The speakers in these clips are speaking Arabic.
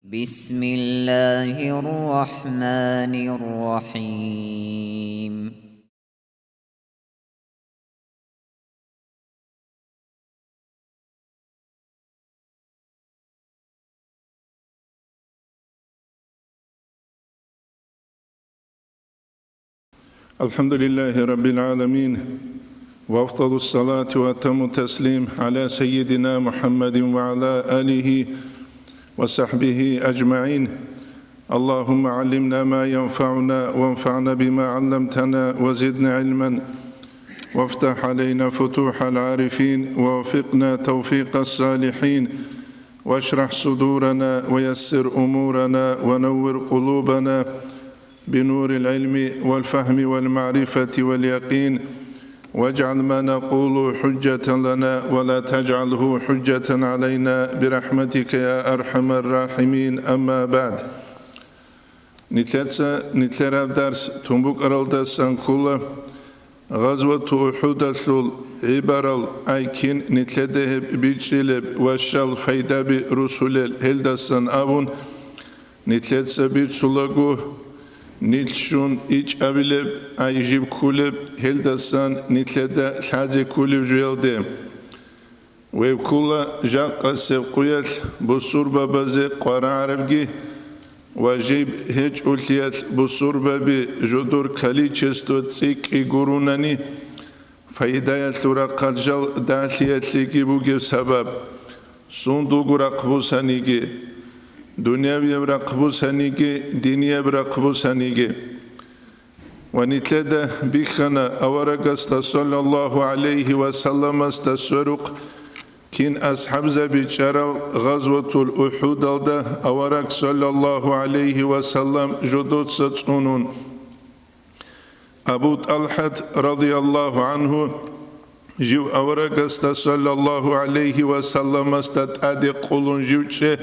بسم الله الرحمن الرحيم. الحمد لله رب العالمين، وأفضل الصلاة وأتم التسليم على سيدنا محمد وعلى آله وصحبه أجمعين. اللهم علمنا ما ينفعنا وانفعنا بما علمتنا وزدنا علما، وافتح علينا فتوح العارفين، ووفقنا توفيق الصالحين، واشرح صدورنا ويسر أمورنا ونور قلوبنا بنور العلم والفهم والمعرفة واليقين، واجعل ما نقول حجة لنا ولا تجعله حجة علينا برحمتك يا أرحم الراحمين. أما بعد، نتلر درس تنبوك أرالدا سانكولا غزوة أحد عبارة أيكين نتلده بيجلب وشال فايدة برسول هلدسان أبون نتلد بيجسولغو نيتشون إيج أبيلب أيجيب كولب هلدسان نتلدا لحاجة كولب جيلده ويبكولا جاقا سيبقويل بصور بابازي قوارا عربجي وجيب هج أولتيات بصور بابي جدور كاليچستو تسيك إيقوروناني فايدايات لراقات جال داخليات لكي بوغيب سبب صندوق راقبوسانيكي دنياوي برقبوسانيكي دينيا برقبوسانيكي. ونتلدا بيخنا أورقستا صلى الله عليه وسلم استسرق كين أصحاب زبيشارو غزوة الأحد الدا أورق صلى الله عليه وسلم جدود ستسونون أبو طلحة رضي الله عنه جو أورقستا صلى الله عليه وسلم استتأدي قولون جوشي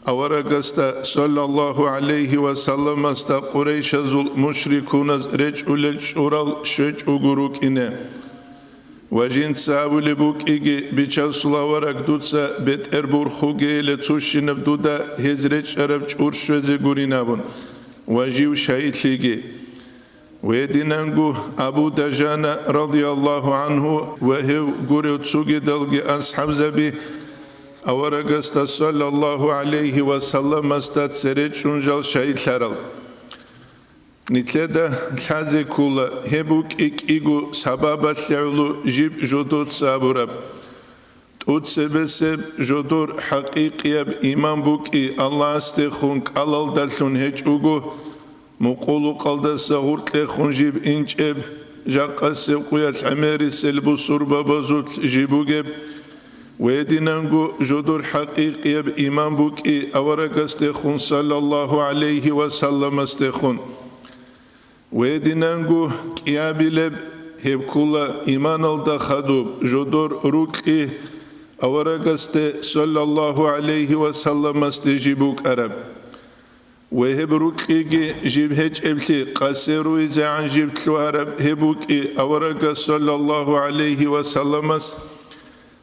أورقستا صلى الله عليه وسلم استا قريش زل مشركون رجل الشورال شج أغروك إنه وجين سابو لبوك إيجي بيچال سلاورك دوتسا بيت إربور خوغي لتوشي نبدودا هزرج عرب چور شوزي غورينابون وجيو شايد ليجي ويدينانغو أبو دجانا رضي الله عنه وهو غوريو تسوغي دلغي أصحاب زبي أورقستا صلى الله عليه وسلم استات سريج شنجال شايد لارل نتلدا الحازي كولا هبوك إيغو سبابات لعلو جيب جدود سابورب تود سبسب جدور حقيقي بإيمان بوكي الله استخونك ألال دلتون هج أغو مقولو قلد سغورت لخون جيب إنج إب جاقا سبقويات عميري سلبو سربا بزوت جيبو جيب ويدينانغو جدور حقيقي بإيمان بوكي أورق استخون صلى الله عليه وسلم استخون ويدينانغو كيابي لب هبكولا إيمان الدخدوب جدور روكي أورق است صلى الله عليه وسلم استجيبوك أرب وهب روكي جيب هج إبتي قاسرو إذا عن جيبتلو أرب هبوكي أورق صلى الله عليه وسلم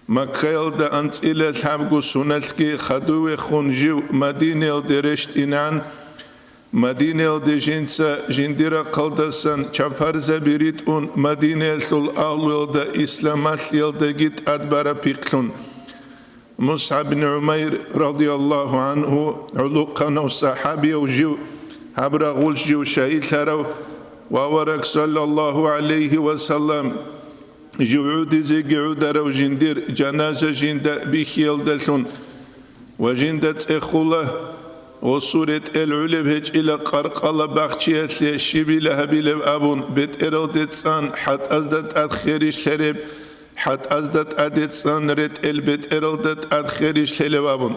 مكيل دا أنت إلى الحبق سنتك خدوه خنجيو مدينة الدرشت إنان مدينة الدجنسة جندرة قلدسان چفر زبيريت اون مدينة الأول دا إسلامات يلدا جيت أدبار بيقلون مصعب بن عمير رضي الله عنه علوقنا وصحابي وجيو هبرا غول جيو شايل ترو وورك صلى الله عليه وسلم جوعود زيجي عودر وجندير جنازة جندا بيخيل دلون وجندة إخوله وصورة العلب هج إلى قرقالة باقشيات لشبي لهبيل أبون بيت إرادتسان حت أزدت أدخيري شرب حت أزدت أدتسان رت البيت إرادت أدخيري شرب أبون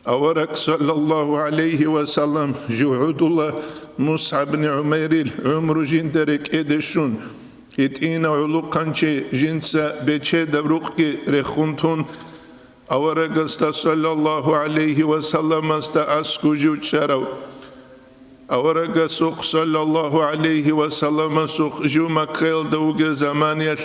أورك صلى الله عليه وسلم جوعود الله مصعب بن عمير عمر جندرك إدشون إتينا علوقانشي جنسا بيتشي دبروقي رخونتون أورقستا صلى الله عليه وسلم استا أسكو جوت شارو أورق سوق صلى الله عليه وسلم سوق جو مكيل دوغ زمانيت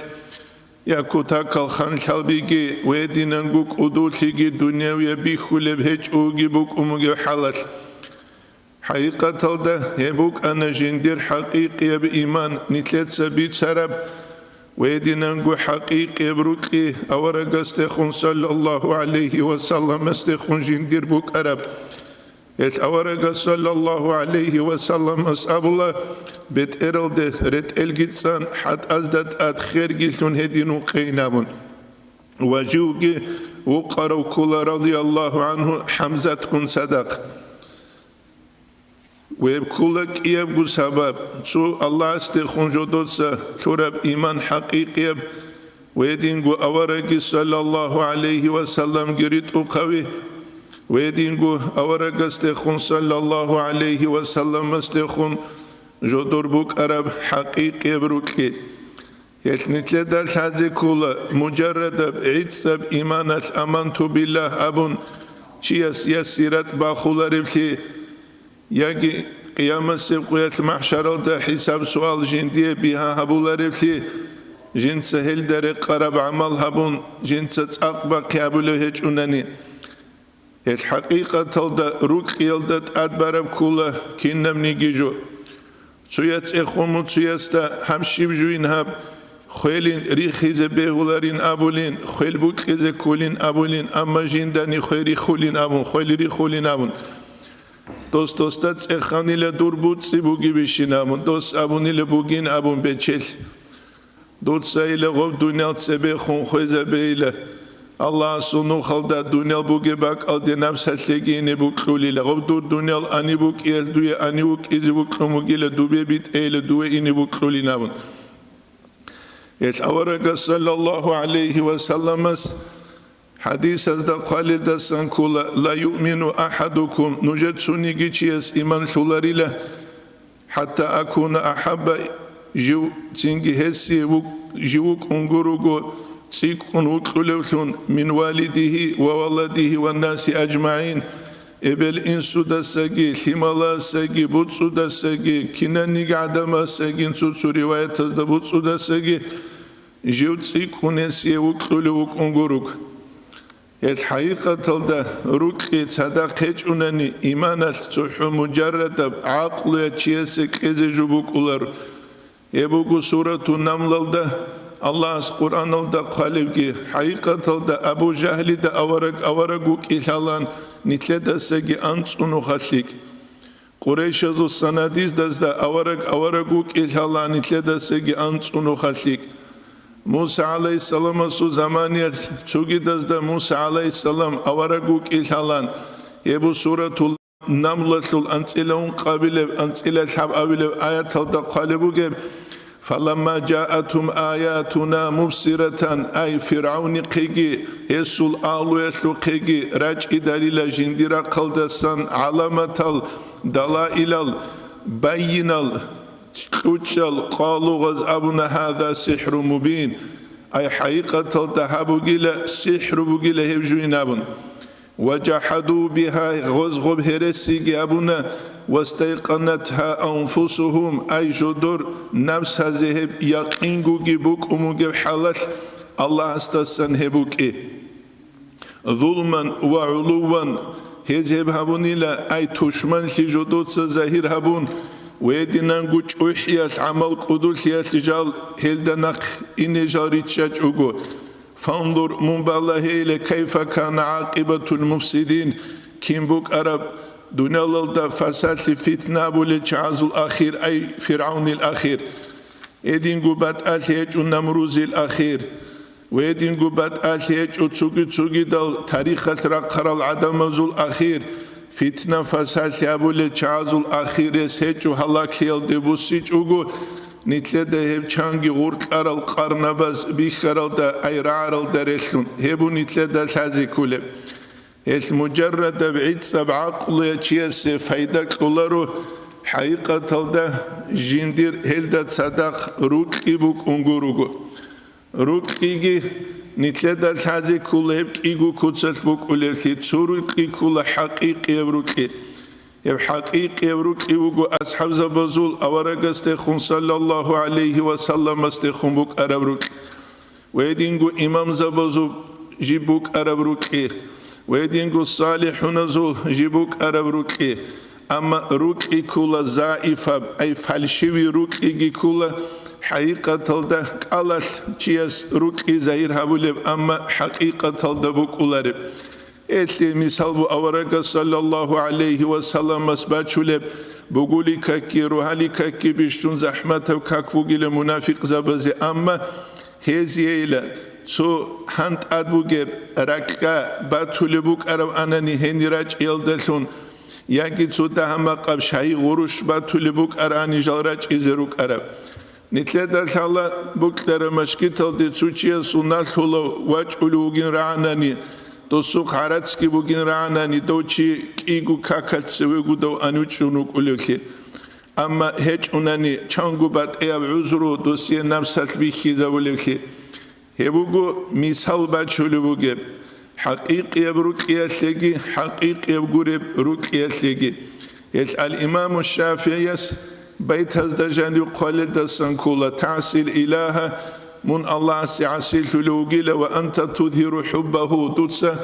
يكوتاكل خانشالبيجي ويدينانجوك أدوليجي دنيوية بيخولب هيج أوجي بوك أموجي حالل حقيقة ده يبوك أنا جندير حقيقي بإيمان نتلت سبيت سرب ويدينانجو حقيقي بروكي أورق استخون صلى الله عليه وسلم استخون جندير بوك أرب أورق صلى الله عليه وسلم أصحاب الله بيت إرلده رت الجتسان حت أزدت أدخير جلتون هدينو قينامون وجوجي وقروا كل رضي الله عنه حمزة كن صدق ويبكولك يبقو سبب سو الله استخون جدوسا ترب إيمان حقيقي ويدينغو أورقي صلى الله عليه وسلم قريت قوي ويدينغو أورق استخون صلى الله عليه وسلم استخون جدور بوك أرب حقيقي بروكي يتنتلد الحزي كولا مجرد عيد إيمان أمنت بالله أبن چيس يسيرت باخولا ربلي يجي قيامة سبقية المحشر ده حساب سؤال جندية بها هبولا رفلي جند سهل در قرب عمل هبون جند ستأقبا كابولا هيج أناني الحقيقة تلد روك يلدت أدبرب كولا كينم نيجيجو سويت إخومو سويستا همشيب جوين هب خيلين ريخيز بيغولارين أبولين خيل بوكيز كولين أبولين أما جنداني خيري خولين أبون خيل ريخولين أبون دوست اخانیل دور بود سی بوگی بشینم دوست ابونیل بوگین ابون بچل دوست سایل غب دنیا سبه خون خویز بیله الله سونو خالد دنیا بوگی باک آدی نفس هتلگی اینه بوکرولیله غب دور دنیا آنی بوک ایل دوی آنی بوک ایزی بوکروموگیله دوبه بیت ایل دوی اینه بوکرولی نبون یت آورگ صلی الله علیه و سلم حديث هذا قال دسان كولا لا يؤمن أحدكم نجد سنيجي تشيس إيمان شولاريله حتى أكون أحب جو تنجي هسي جوك أنغروغو تيكون وكلوثون من والده وولده والناس أجمعين إبل إنسو دساقي حمالا ساقي بوتسو دساقي كناني قعدما ساقي نسوتسو رواية تزد بوتسو دساقي جو تيكون هسي وكلوك أنغروغ الحقيقة تلدا روكي تصدق هجونني إيمانات صحو مجرد عقل يتشيسك إذا جبوك أولار يبوكو سورة النمل دا الله قرآن دا قالبكي حقيقة تلدا أبو جهل دا أورقوك إلهالان نتلدا ساقي أنصنو خليك قريش ذو السناديز دا أورقوك إلهالان نتلدا ساقي أنصنو خليك موسى عليه السلام سو زمانية تشوغيدز دا موسى عليه السلام أورقوك إلهالان يبو سورة النملة الأنسلة قابلة أنسلة الحب أولة آيات دا قالبوك فلما جاءتهم آياتنا مبصرة أي فرعون قيقي يسول آلو يسلو قيقي رجع دليل جندرة قلدسان علامة دلائل بينال تشل قالوا غزابنا هذا سحر مبين أي حقيقة تهابو جيلا سحر بجيلا هبجوين أبن وجحدوا بها غزغب هرسي جابنا واستيقنتها أنفسهم أي جدر نفس هذه يقين جيبوك أموجب حالك الله استسن هبوك ظلما وعلوا هذب هبوني لا أي تشمن في جدود سزهير هبون ويدينان قوش أحيات عمل قدوسيات رجال هلدناق إني جاريت شاجعوغو فانظر منبالله إلى كيف كان عاقبة المفسدين كين بوك أرب دنيا للدا فساد فتنة بولي تعازو الأخير أي فرعون الأخير إدين قبات أليج النمروز الأخير وإدين قبات أليج وتسوغي دل تاريخ الرقر العدمزو الأخير فتنة فساد يابولي تعازو الأخير يسهج وحلاك يلدبوسيج وغو نتلده هب چانگي غورك أرال قرنباز بيخرال دا أي رعرال داريشون هبو نتلده الحزي كولب المجرد بعيد سبع عقل يتشيس فايدك ولارو حقيقة دا جندير هلدت صدق روكي بوك انغوروغو روكي نتلده الحزي كولب إيغو كوتسل بوك ولكي تسوروكي كول حقيقي بروكي يب حقيقي بروكي وغو أصحاب زبازول أورق استخون صلى الله عليه وسلم استخون بوك أربروك ويدينغو إمام زبزو جيبوك أرب ركي ويدينغو صالحون زول جيبوك أرب ركي أما ركي كولا زائفة أي فالشوي ركي كولا حقيقة تلده قالت چيس ركي زهير هبولب أما حقيقة تلده بكولارب إتلي مثال بو أورغ صلى الله عليه وسلم مسباتشولب بقولي كاكي روحالي كاكي بشتون زحمته وكاكوغي منافق زبزي أما هزي إيلا سو هانت أدبوغيب ركا باتولبوك أرب أناني هني راج إلدلون ياكي سو تهما قب شاي غروش باتولبوك أراني جالراج إزروك أرب نتلد الله بوك درمشكي تلدي سوچيا سونال هولو واج أولوغين رعناني دوسوق حراتسكي بوغين رعناني دوچي كيغو كاكات سويغو دو أنوچونوك أولوكي أما هج أناني چانگو بات إياب عزرو دوسي نفسات بيخي زولوكي هبوغو مثال باتشولو بوغيب حقيقي بروكيا ثلقي حقيقي بغورب روكيا ثلقي الإمام الشافعي بيت هزدجان يقال دسان كولا تعسل إله من الله سعسل لوغيل وأنت تظهر حبه دوتسا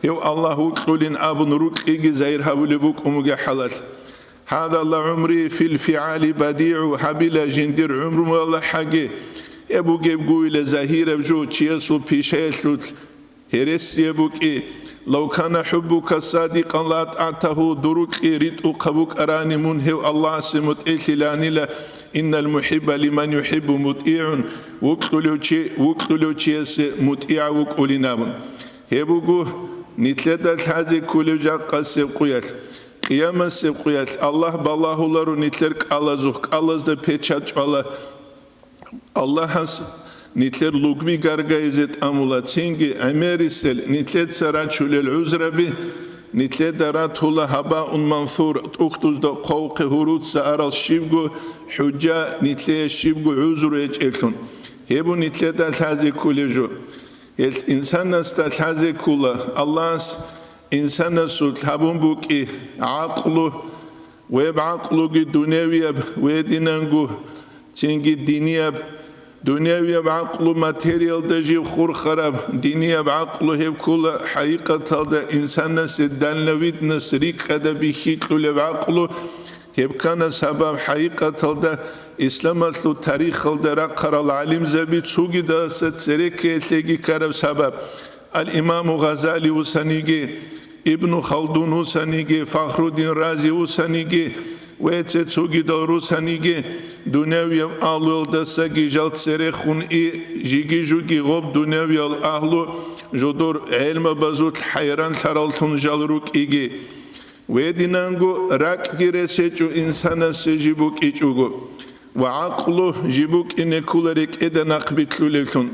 هو الله قولين أبن روكي زير هبولبوك أموغا حلال هذا الله عمري في الفعال بديع حبيل جندير عمر والله حقي ابو جيب قويل زهير بجو تشيسو بيشيسوت هرس يبوكي لو كان حبك صادقا لا تعته دروك ريت قبوك أراني منه الله سمت إلاني إن المحب لمن يحب مطيع وقتلو تشيس مطيع وقولنا هبوكو نتلد الحازي كل جاق سبقيات قيام سبقيات الله بالله لارو نتلرك الله زوك الله زد بيتشات الله has نتلر لوكبي غارغايزت امولاتسينغي اميريسل نتلر سراتشول العزربي نتلر درات هولا هباء منثور تختوز دو قوق هروت سارال شيبغو حجة نتلر شيبغو عزر يجئلون هبو نتلر دالحازي كوليجو الإنسان نستالحازي كولا الله إنسان نسوت هبون بوكي عقله ويب عقله دنيويب ويدينانغو تينغي دينيب دنيوي بعقله ماتيريال دجي خور خراب دينيا بعقله هي كل حقيقة هذا إنسان سدان لويد نسريك هذا بيخيط له بعقله هي كان سبب حقيقة هذا إسلام أصله تاريخ هذا رقر العلم زبيد سوقي ده ستسريك تيجي كرب سبب الإمام غزالي وسنيجي ابن خلدون وسنيجي فخر الدين رازي وسنيجي ويتسد سوقي ده روسانيجي دنيوي أهل دساقي جالت سريخون جيجي جوكي غوب دنيوي الأهل جدور علم بزوت حيران سرالتون جالروك إيجي ويدينانغو راك جيرسيجو إنسانا سيجيبوك إيجوغو وعقلو جيبوك إنكولاريك إدى نقبتلو لكون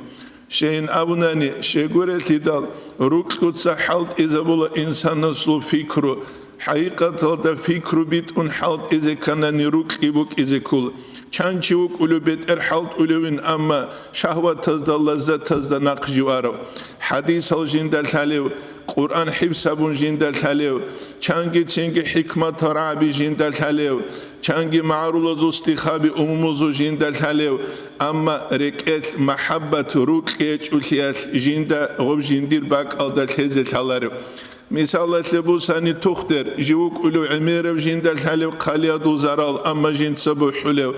شين أبناني شيغورة لدال روك قدسا حالت إذا بولا إنسانا سلو فكرو حقيقة هذا فكر بيت حالت إذا كان نروك إبوك إذا كل چانچوك أولو بيت حالت أولوين أما شهوة تزد لذة تزد نقجوارو حديث الجندل تاليو قرآن حبسابون جندل تاليو چانگي چنگي حكمة رعبي جندل تاليو چانگي معرول زوستخابي أموموزو جندل تاليو أما ركت محبة روك يجوليات جندل غب جندير باك ألدل هزل تالارو مثال لبوساني تختر جوك أولو عمير جندل حلو قليادو زرال أما جند سبو حلو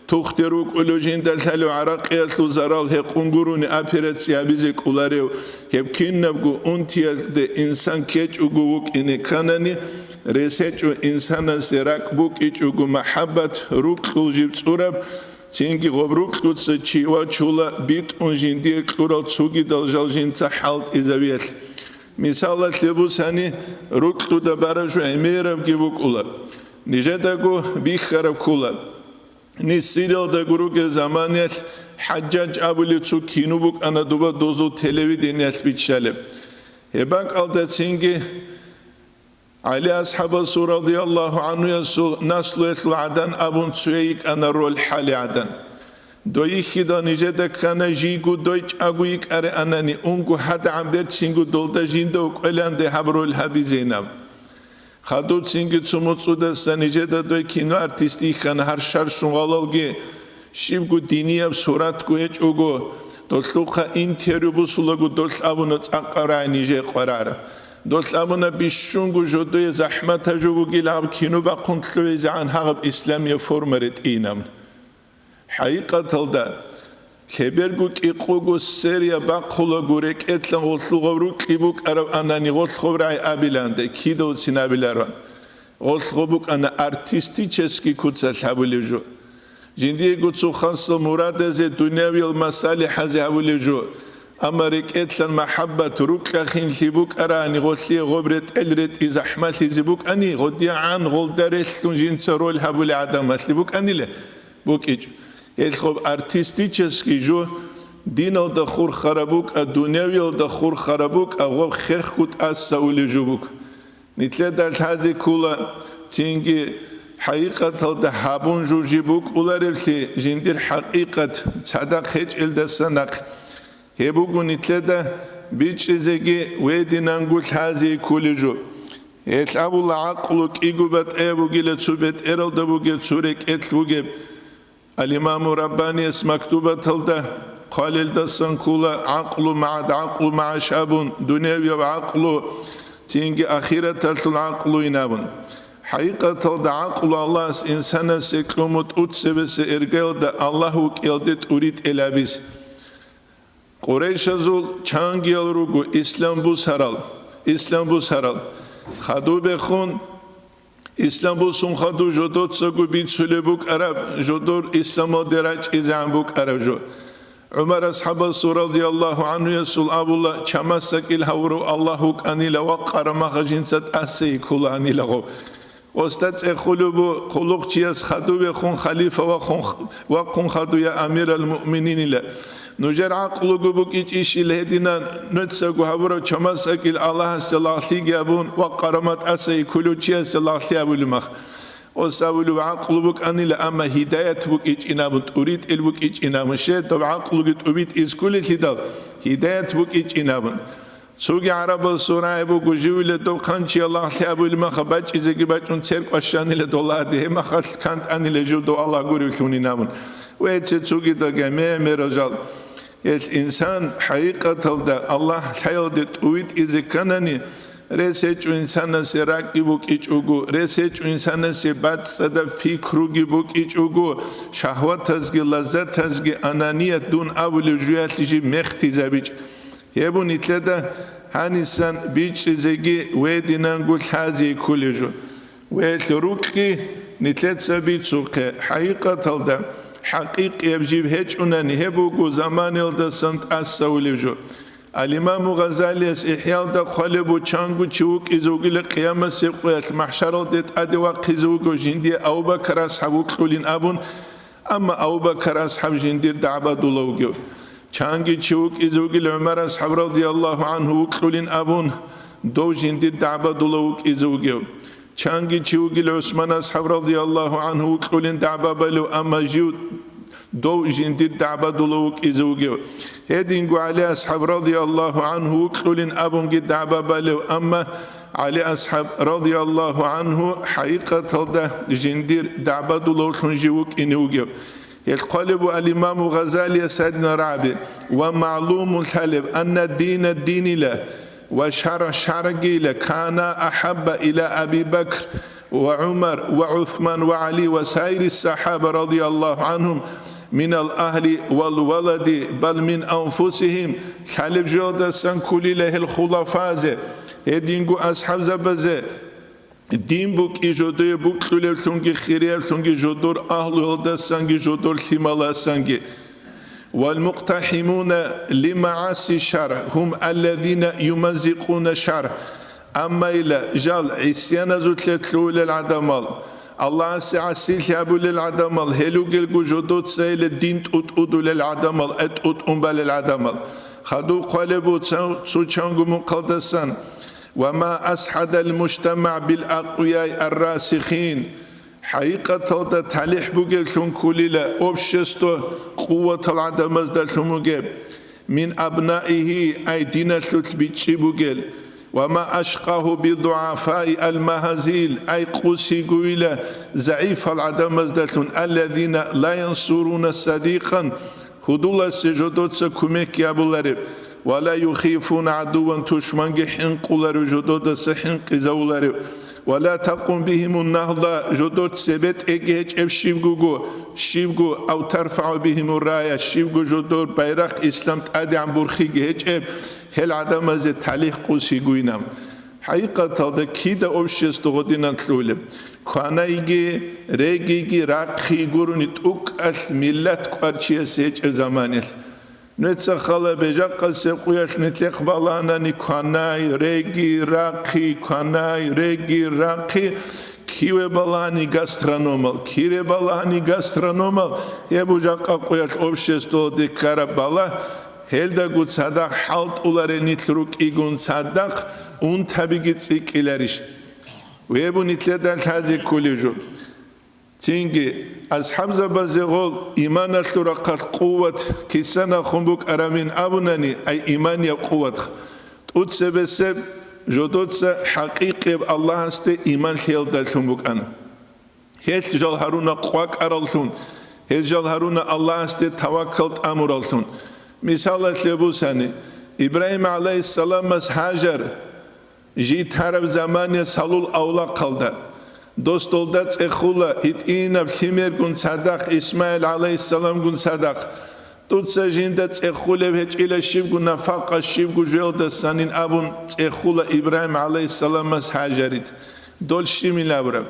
تختروك أولو جندل حلو عراقيات زرال هي قنقروني أبيرت سيابيزك أولاريو يبكين نبقو أنتيا ده إنسان كيج أقوك إني كانني رسيجو إنسانا سيراك بوك إيجوغو محبت روك خلجيب صورب تينكي غبروك تدس چيوا چولا بيت جندية كورال تسوكي دلجال جند سحالت إزاويت مثال لبوساني روكتو دبارجو اميرب جيبوك اولا نجدكو بيخرب كولا نسيرل دغروك زمانيت حجاج ابولي تسو كينوبوك انا دوبا دوزو تلفزيونيت بيتشالب هباك الدتسينجي علي أصحاب السورة رضي الله عنه يسول نسل العدن أبون سويك أنا رول حالي عدن دوی خدا نجده کنه جیگو دویچ اگویک اره انانی اونگو حد عمبرد سینگو دولده جینده و قلنده حبرول حبی زینم خدود سینگو سموت سودسته نجده دوی کینو ارتیستی خانه هر شر شنغالالگی شیبگو دینی اب صورت گویچ اوگو Dolluqa interview busulagu dollabuna tsaqarani je qarara. Dollabuna bishungu jodoye zahmata jogu gilab kinu baquntlwe zan hagab islamiya formaret inam. Haqiqatalda Kebergu iqugu seria baqula gurek etlan olluğavru qibuk arab anani olluğavray abilande kido sinabilaran. Olluğubuk ana artisticheski kutsa habuliju. Jindiye gutsu khansa muradeze dunyavil masalihaze habuliju. Amarik etlan mahabbat rukla khin libuk arani gosli gobret elret izahmat lizibuk ani godiya an goldarellun jinsa rol habul adam aslibuk anile buk iç. Elxob artisticheski jo dino da khur kharabuk a dunyavil da khur kharabuk a go khekut as saulejubuk. Nitleda hazi kula tingi haqiqat da habun jujibuk ularelsi jindir haqiqat sadaq hech elde sanak. Hebugu nitleda bichizegi wedinangul hazi kuleju. Et abul aqluk igubat evugile tsubet eralda buge surek etluge الإمام رباني مكتوبة تلده قال الدسن كولا عقل مع شاب دنيوي وعقل تينجي أخيرة تلتل عقل ينابن حقيقة تلده عقل الله إنسان سيكلمت أتسبس إرقل ده الله كيلدت أريد إلابيس قريش زول چانگي الرقو إسلام بو سرال خدو بخون İstanbul sunxadu jodot sagu bit sülebuk Arab jodor İslam'a deraç izambuk Arabjo. Ömer ashaba radiyallahu anhu yasul abullah çamasak il havru Allahuk anila ve qarama jinsat asay kulanila go. Ostat ekhulubu quluq chiyas khadu ve khun khalifa ve khun khadu ya amir al mu'minin ila. Nujer aqlugu buk iç işil hedinan nutsagu havru çamasak il Allah salahli gabun ve qaramat asay kulu chiyas salahli abulmak. O savulu aqlubuk anila ama hidayet buk iç inabut urid il buk iç inamışe tabi aqlugit ubit izkulit hidav hidayet buk iç inabun. Sugi araba suraya bu gujivile do kanchi Allah liabulma khabaç izegi baçun serk aşan ile doladi hem khal kant an ile judo Allah gurulun inabun. Ve et sugi da geme merajal. Es insan haqiqatalda Allah hayadet ubit izikanani reseç insana se rakibuk iç ugu reseç insana se batsada fikru gibuk iç ugu şahvat tazgi lazzat tazgi ananiyet dun avlu juyatiji mehtizabic yebun itleda hanisan biç zegi ve dinangul hazi kuliju ve ruki nitlet sabit suqe haqiqatalda haqiq yebjib hiç unani hebugu zamanilda sant as-savliju Al-İmam Gazali İhya'da qalbu çangu çuvuk izugile kıyamet seqiyat mahşarul det adwa qizugu jindi Abu Bakr ashabu qulin abun ama Abu Bakr ashab jindir da'badulawgu çangi çuvuk izugile Ömer ashab radiyallahu anhu qulin abun do jindir da'badulawgu izugu çangi çuvuk Osman ashab radiyallahu anhu qulin da'babalu ama jud do jindir da'badulawgu izugu Hedingu Ali ashab radiyallahu anhu qulin abun gidaba balu amma Ali ashab radiyallahu anhu haqiqatalda jindir da'badullah khunjuk inuge yaqalibu al-imam Ghazali sadna rabi wa ma'lum al-halib anna din ila wa shar'a kana ahabba ila Abi Bakr wa Umar wa Uthman wa Ali wa sayr as-sahaba radiyallahu anhum من الأهل والولد بل من أنفسهم حلب جودة سنكولي له الخلفاء هدينغو أصحاب زبزة دين بوك إجودة بوك خلال سنجي خيريال سنجي جودور أهل ولد سنجي جودور ثمالا سنجي والمقتحمون لمعاصي الشرع هم الذين يمزقون الشرع أما إلى جال عصيان زوتلتلو للعدمال الله سعسيل يابو للعدمال هلو جلقو جدود سيل الدين تؤدو للعدمال أمبا للعدمال خدو قلبو تسوچانگو مقدسان وما أسحد المجتمع بالأقوياء الراسخين حقيقة تودا تاليح بوغل شنكولي لا أبشستو قوة العدمال دالشموغيب من أبنائه أي دين سلطبيتشي بوغل وما أشقاه بضعفاء المهازيل أي قوسي قويلة ضعيف العدم الذين لا ينصرون صديقا Hudula se jodotsa kumek yabuları. وَلَا يُخِيفُونَ عَدُوًا تُشْمَنْ حِنْقُلَرُ جُدُودَ سَحِنْقِ زَوْلَرُ وَلَا تَقُمْ بِهِمُ النَّهْضَ جُدُود سَبَتْ اَگَهَچ اَف شِفْگُگُ شِفْگُ اَوْ تَرْفَعُ بِهِمُ الرَّايَ شِفْگُ جُدُود بَيْرَقْ إِسْلَامْ تَعَدِعَمْ بُرْخِي گَهَچ اَف هَل عَدَمَ زِ تَعْلِيخ قُسِي گُيْنَمْ حقيقة كيدا أوشيس تغدينا تلولي كوانايجي ريجيجي راقي غوروني توك ملت قارشيا سيج زمانيل نتسخلا بجاقل سيقوياش نتلق بالانا كواناي ريجي راقي كواناي ريجي راقي كيوي بالاني غاسترونومال كيري بالاني غاسترونومال يبو جاقا قوياش أوشيس تغدي كاربالا هلدا قد صدق حالت أولاري نتلروك إيقون صدق اون تبیگی تیکیلریش و یبو نیتلدن تازی کلیجو تینگی از حمزه بازیگول ایمان اشترا قد قوت کسان خنبوک ارامین ابونانی ای ایمانی قوت اوت سبسب جدود س حقیقی الله است ایمان خیال داشتم آن هیچ جال هرونا قواک ارالتون هیچ جال هرونا الله است توکلت امرالتون مثال لبوسانی ابراهیم علیه السلام از هاجر جيت هرب زمانية سالول أولا قلدا دوست ولدت إخولا إتئينا بثمير قن صدق إسماعيل عليه السلام قن صدق دوتسا جيندت إخولا بهج إلى الشيب قن نفاق الشيب قن جويل سانين أبون إخولا إبراهيم عليه السلام مس حاجرت دول شيمي لابرب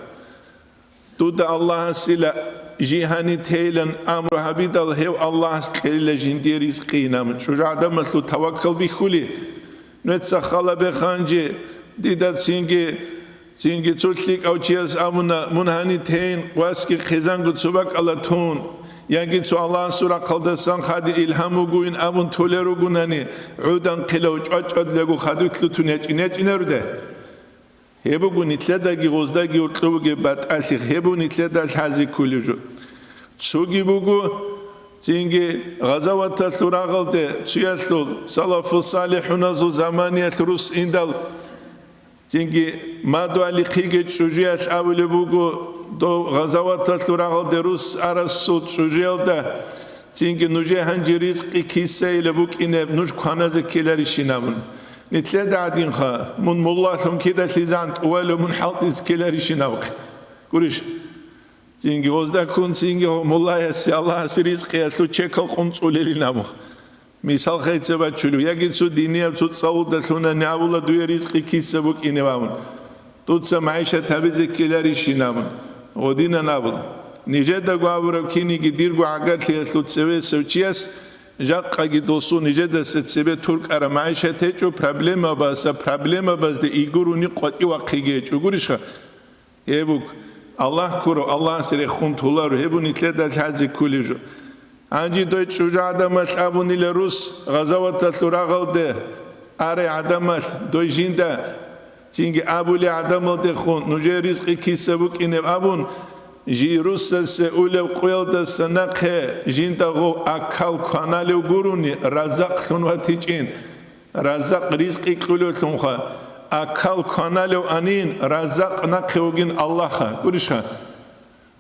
دودا الله سلا جيهاني تيلن أمر حبيد الله الله سلا جيندي رزقينا من شجاع دمسلو توكل بخولي نتسخلا بخانجي دیدت سینگی چوتلیک اوچیاس امونا منهانی تین واسکی خزانگو سبک علتون یعنی تو الله سورا قلدسان خادی الهامو گوین امون تولرو گونانی عودان قلوچ اچ لگو خادو تلتون نچ نرده هبو گونیتلدگی غزدگی ورطلوگی بات آسیخ هبو نیتلدش حزی کلیجو چوگی بگو سینگی غزوات سورا قلده چیاسول صلاف الصالحون زو زمانیت روس ایندال تینگی مادو علی خیگه چوجیاش اولی بگو دو غزوات سراغ دروس ارسود چوجیال ده تینگی نوجه هنجی رزقی کیسه ایل بک اینه نوش کاناز کلری شینامون نتله دعدین خواه من مولاتون که ده لیزاند اولی من حلقیز کلری شیناوک گوریش تینگی وزده کن تینگی مولای سی الله سی رزقی اسلو چکل قنص اولی نامو مثال خیلی باید چلو یکی تو دینی اب تو تصاول داشتونه نیاولا دوی رزقی کیسه بک اینه وامون تو تسا معیشه تبیز کلری شینامون و دینا نابل نیجه دا گوابرو کینی که دیر گو عگر لیست تو تسوی سوچیاس جاق اگه دوستو نیجه دا ستسوی ترک ارا معیشه تیچو پرابلما باز ده ایگورونی قطعی وقیگه چو گوریش خواه یه بک الله کرو الله سری خون طولارو هبو نیتله در حزی کلی جو عنجي دويت شجاع عدمش أبوني لروس غزوات الثراغل ده أري عدمش دوي جيندا تيجي أبولي عدمل ده خون نجي رزقي كيسبوك إنه أبون جي روس سأولي وقويل ده سنقه جيندا غو أكال كانالي وقروني رزق سنواتيجين رزق رزقي قلو سنخا أكال كانالي وأنين رزق نقه وقين الله قرشها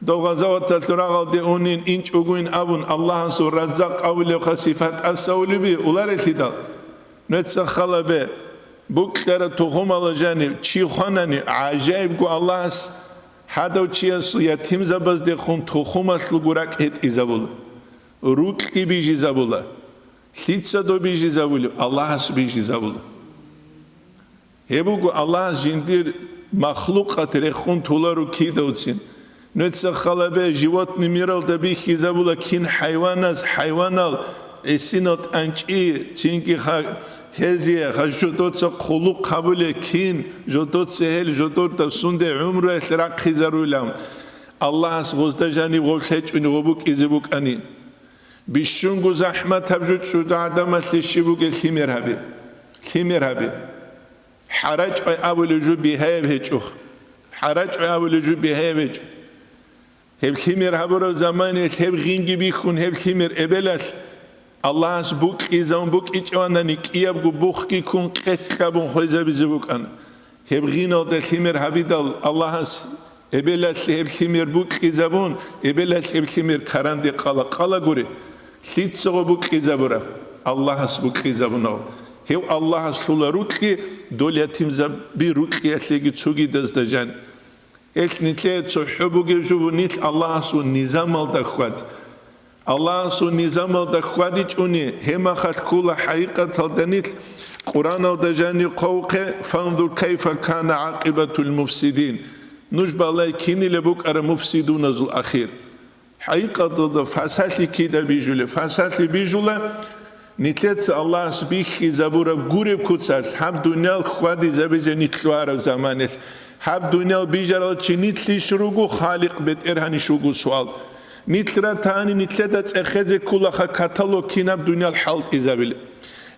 دو غزوات الثراغل دي اونين انچ اوگوين ابون الله سو رزاق اولي خصيفات السولي بي اولار اتدال نتسخلا بي بوكتر تخوم alacağını چي خواناني عجائب گو الله حدو چي سو يتيم زباز دي خون تخوم اسلو گوراك ات ازابول روك كي بيجي زابولا خيتسا دو بيجي زابولي الله سو بيجي زابولا هبو گو الله جندير مخلوقات رخون تولارو كي دوتسين نتسخلا به животный мирал да бихи забула кин хайванал эсинот анчи тинки хезия хажотоца хулук кабуле кин жотот сехел жотот да сунде умру эсрак хизарулам Аллах гозда жани голхеч унгобук изибук ани бишунгу захмат табжут шуда адам лишибук химерхаби حرج أول جو بهاي بهجوه حرج أول جو بهاي بهجوه هب خمر هبرو زمانه هب غینگی بیخون هب خمر ابلش الله از بوک ایزان بوک ایچوانه نیکیاب گو بوک کی کن قط کبون خویزه بیزه بکن هب غینال ده خمر هبیدال الله از ابلش هب خمر بوک ایزابون ابلش هب خمر کرنده قلا گوره Hlitsogo bukizabura. Allah'as bukizabunov. Hev Allah'as sula rutki doliyatim zabi rutki etlegi tsugi dazdajan. Et nitle tsu hubuge juvu nitl Allah'as u nizam al dakhwad. Allah'as u nizam al dakhwadic uni hema khat kula haqiqat al danitl Quran al dajani qawqe fanzur kayfa kana aqibatul mufsidin. Nujba Allah kini lebuk ara mufsidun azul akhir. Haqiqat da fasali kida bijule fasali bijula nitlets Allah subhi zabura gure kutsal hab dunyal khwadi zabeje nitluara zamanel hab dunyal bijaral chinitli shrugu khaliq bet erhani shugu sual nitla tani nitleta tsekheze kulaha katalog kinab dunyal halt izabil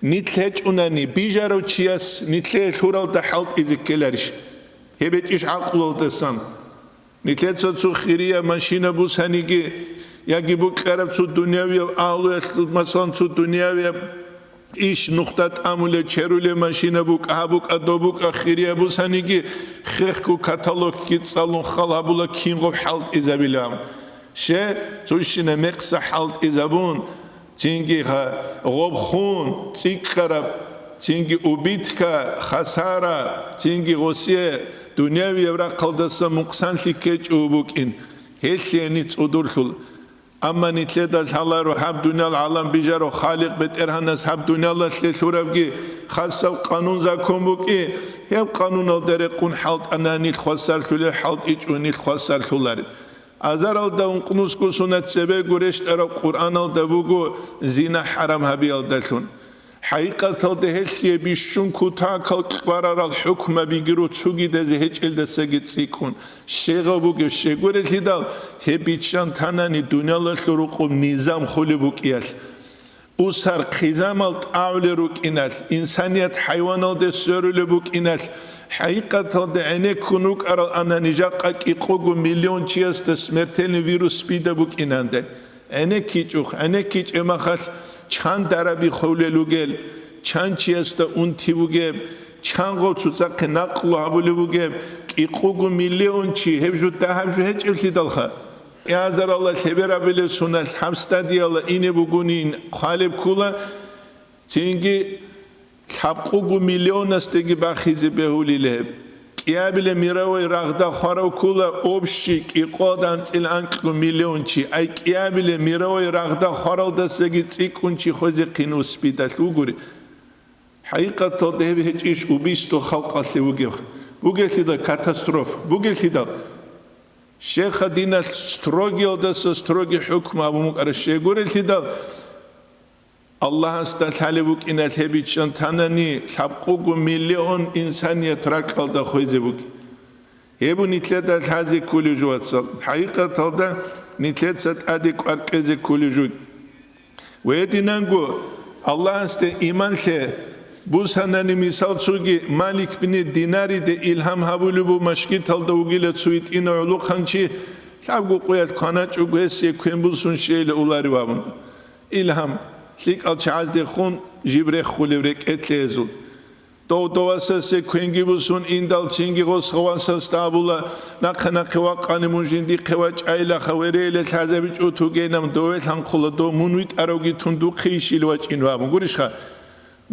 nitlech unani bijaro chias nitle thural da halt izikelarish hebetish aqlol desam nitletso tsu khiriya mashina bushanigi Yagibu qarab tsu dunyaviya ağlı masan tsu dunyaviya iş noktat amule çerule maşina bu kabuk adobuk akhiriya bu sanigi khekhu katalog ki salon khalabula kingo halt izabilam she tsushine meksa halt izabun tingi rob khun tsikarab tingi ubitka khasara tingi Rusiya dunyaviya ra qaldasa muqsanli kech ubuk in helleni tsudursul Amma nitleda halaru hab dunyal alam bijaro khaliq bet erhanas hab dunyal le surabgi khasab qanun zakon buki hev qanun al derequn halt ananil khasar shule halt ichunil khasar shular azar al da unqnus ku sunat sebe guresh tara Quran al dabugo zina haram habi al dalun haqiqat al dehliye bishun kuta kal qvarar al hukma bigiru tsugi deze hechel desegi tsikun shegabu ge shegure lidal hebichan tanani dunyala luruqum nizam khulibukiyal usar qizamal ta'ule rukinal insaniyat hayvanal de sörüle bukinal haqiqat al de ene kunuk aral ananija qaqiqogu milyon chias de smertelni virus spida bukinande ene kich emakhal Çan darabi xolelugel, çan çiyasta untivugeb, çan qotsutsa qinaqlu abulugeb, iqugu milyon çi hevjut da hevju hiç iltidalha. Yazar Allah seberabile sunal hamstadi Allah ine bugunin qalib kula tingi xabqugu milyon astegi baxizi behulile. Qiyabile miraway ragda kharaw kula obshi iqodan tsilanqu milyonchi ay qiyabile miraway ragda kharaw dasegi tsikunchi khozi qinus bidal uguri haqiqat devi hech ish ubisto khalqasi ugev bugelsi da katastrof bugelsi da Sheikh Adina strogi odasa strogi hukma bu ara shegurelsi da Allah astahali buk inal hebichan tanani sabqugu milyon insaniyet rakalda khoyze buk hebu nitledat hazi kuluju watsal haqiqat da nitletsat adik arkeze kuluju ve dinango Allah aste iman khe bu sanani misal sugi Malik bin Dinari de ilham habulu bu maşkit alda ugile suit ina ulu khanchi sabgu qoyat khana çugese kwembusun şeyle ulari vabun ilham Lik al çazde khun jibre khulevrek etlezul Doğasa se kwengi busun indal çingi gos khawasa stabula nakhana khwa qanimun jindi khwaç ayla khawerele tazabic utu genam dovet han khula do munvit arogi tundu khishil waç inwam gurishkha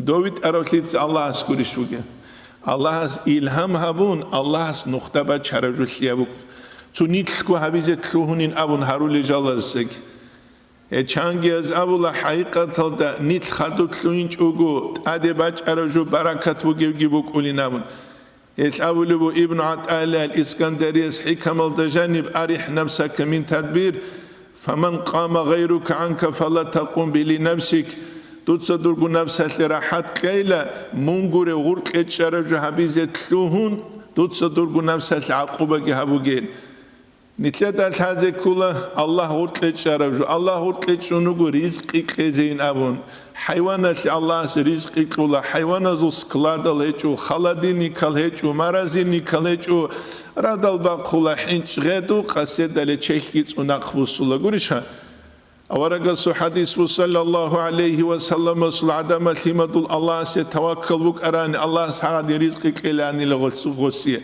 dovit arotlit Allah's gurishuge Allah's ilham habun Allah's nuqtaba charajuliyabuk tunitku habizet khuhunin abun harul jalasek Changi az abula haqiqat da nit khaduk luinch ugu adebach araju barakat bu gibuk ulinamun et abulu bu ibn Atala al-Iskandariyas hikam al-janib arih nafsaka min tadbir faman qama ghayruka anka fala taqum bi nafsik tutsa durgu nafsatli rahat qayla mungure gurqet sharaju habizet luhun tutsa durgu nafsatli aquba gi habugel Nitleda taze kula Allah urtlet şarabju Allah urtlet şunugu rizqi qezein abun hayvanat Allah's rizqi kula hayvanazul skladal hechu khaladini kal hechu marazini kal hechu radal ba kula hinch gedu qasedale çekit unaqbusula gurisha awaraga su hadis bu sallallahu aleyhi ve sellem sul adama limadul Allah se tawakkal buk arani Allah sa'ad rizqi qelani le gosiye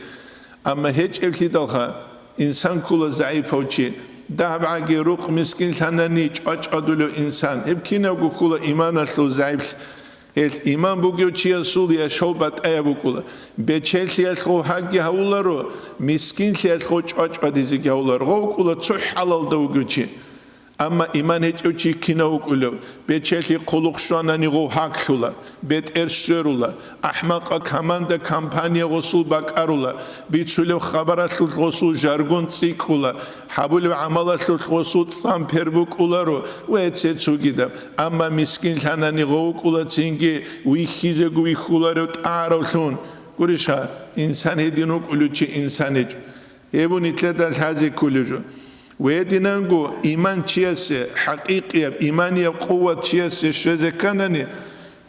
amma hiç evlidalha İnsan kula zayıf olçi, دعبعي روق مسكين ثانني أدولو إنسان هبكينا وكولا إيمان أسلو زعيب الإيمان بوجيو تشيا سوليا شوبات أيا بوكولا بتشيل أسلو حاجة هولارو مسكين أسلو أديزك هولارو كولا تصح على الدوجوتشي أما إيمان هتوشي كنا وكله بتشيل قلق شوانا نيغو حق شولا بيت إرشرولا أحمق كمان ده كامبانيا غسول بكارولا بيتسولو خبرات غسول جارغون تسيكولا حبولو عملات غسول سامبر بوكولارو ويتسيتسو كده أما مسكين لنا نيغو كولا تسينجي ويخيزة ويخولارو تعارفون قريشها إنسان هدينو كله شيء إنسان هجو يبو نتلتا الحازي كله ويدينانغو إيمان تشيسي حقيقية إيمانية قوة تشيسي شوزي كانني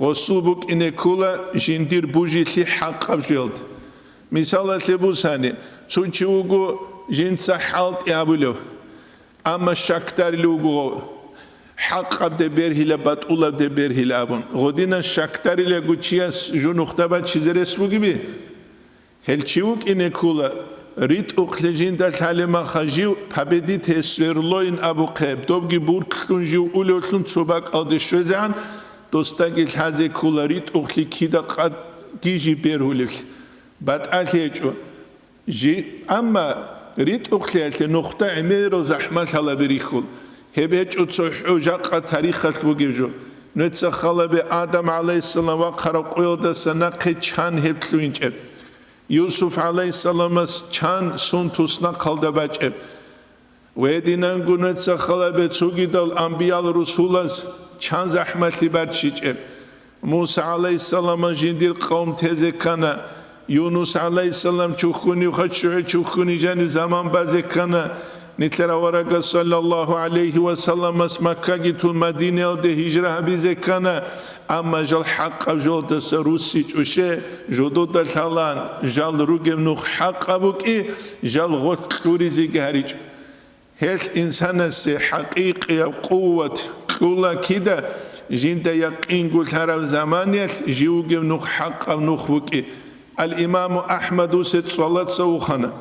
غصوبك إنه كولا جندير بوجي لي حق بجلد مثالا تلبوساني تونشيوغو جنسا حالت يابلو أما شاكتار لوغو حق أبدا بيرهي لبات أولا أبدا بيرهي لابون غدينا شاكتار لغو تشيس جو نختبات چيزرس بوغي هل تشيوك إنه كولا ريت أخلجين دل حالما خجيو پابديت هسويرلوين أبو قيب دوبگي بوركلون جيو أولوتلون صباك أدشوزعان دوستاقي الحازي كولا ريت أخلي كيدا قد جيجي بيرهولك بعد أليجو جي أما ريت أخلي ألي نخطة عميرو زحمة حالا بريخول هبهج أتصحو جاقا تاريخ الوغيجو نتسخلا بآدم عليه السلام وقرأ قيودة سناقي چان هبتلوين جب يوسف عليه السلام چان سنتوسنا قلدا بچب ويدينان گونت سخلا بتسوگي دل انبياء الرسول چان زحمت لبرچيچب موسى عليه السلام جندير قوم تزكنا يونس عليه السلام چوخوني خشوع چوخوني جن زمان بازكنا نتلر ورق صلى الله عليه وسلم مكة جت المدينة ده هجرة بزكنا أما جل حق جل تسروسي وشة جدود الحلان جل رجم نخ حق أبوك جل غط كوريزي جهريج هل إنسان سي حقيقي قوة كلا كده جند يقين قل هرب زمانية جيوجم نخ حق أو نخ بوك الإمام أحمد وست صلاة سوخنا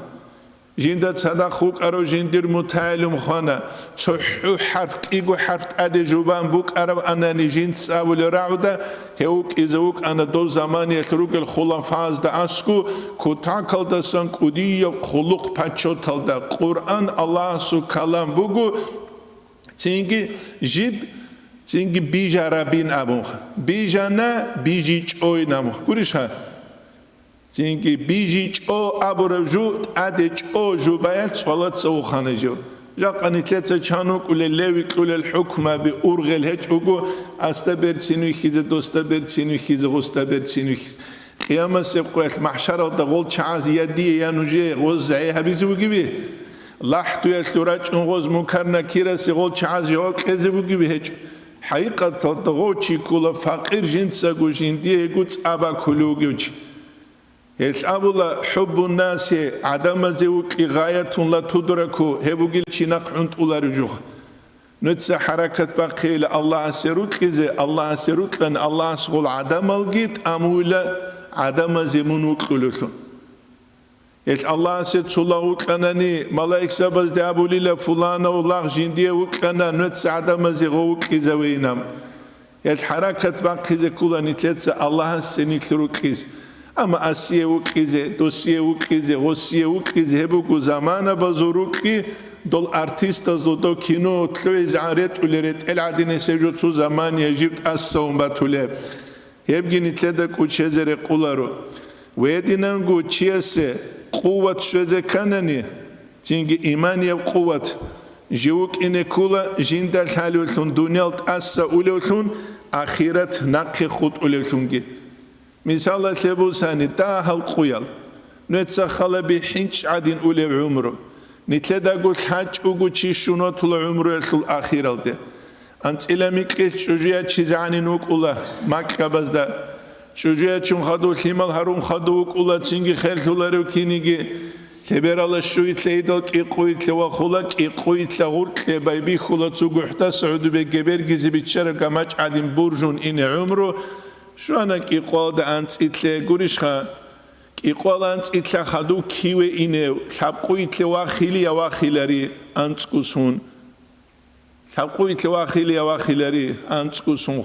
جند صدقوك أرو جندير متعلم خانا تحو حرف إيجو حرف أدي جوبان بوك أرو أنا نجند ساول رعودة هيوك إزوك أنا دو زمان يتروك الخلافة دا أسكو كتاكل دا سن كودي خلق پچو تل دا قرآن الله سو كلام بوغو تينجي جيب تينجي بيجا رابين أبوخ بيجانا بيجي چوي ناموخ قريش ها تينكي بيجي او ابو رجو ادج او جو بايت صلاه سوخانه جو جاقني تلتا چانوك وللوي كل الحكم بأرغل هج اوغو استبر سينو خيز دوستبر سينو خيز غستبر سينو قيامه سقوت محشر دغول چاز يدي يانوجي غزعي حبيزو گبي لاحتو يسراج غز مكرنا كيرا سقول چاز يو كزبو گبي هج حقيقه دغو چي كولا فقير جنسا گوجندي گوت ابا كلوگوچ يسأبولا حب الناس عدم زوك غاية لا تدركو هبوغيل چيناق عنت أولا رجوخ نتسا حركة باقيل الله سيروك إذا الله سيروك لأن الله سغل عدم الجيت أمولا عدم زمنوك قلوثون يس الله سيتسولاوك لأنني ملايك سبز دابولي لفلانا والله جنديوك لأنا نتسا عدم زغوك إذا وينام يس حركة باقيل كولا نتلتسا الله سينيتلوك إذا أما أسيه وكيزه دوسيه وكيزه غوسيه وكيزه هبوكو زمانه بزوروكي دول أرتيستا زودو كينو تلويز عارت ولرت العدين سجود سو زمان يجيب أسهم باتولي هبجي نتلدك وشزر قولارو ويدينانغو تشيسه قوة شوزه كانني تينجي إيمانية قوة جيوك إنه كولا جندال حالولون دنيا تأسى أولولون آخرت نقي خود أولولونجي مثال تلبوساني تاهل قيال نتسخل بحنش عدين أولي عمره نتلدا قول حاج أقول شي شنو طول عمره الأخير ده أنت إلى مكيت شجيا تشيزعني نوك أولا مكة بس ده شجيا تشون خدو الهمال هروم خدوك أولا تشينجي خير تولارو كينيجي تبر الله شويت ليدل كي قويت لوخولك كي قويت لغورك بايبي خولا تسوقحتا سعود بجبر جزي بتشارك ماج عدين برجون إن عمره شو أنا كي قاد أنت إتلي قريشها კიყვალან წითლა ხადუ ქივე ინევ ლაპყუითლე ვახილი ავახილარი ანწკუსუნ ლაპყუითლე ვახილი ავახილარი ანწკუსუნ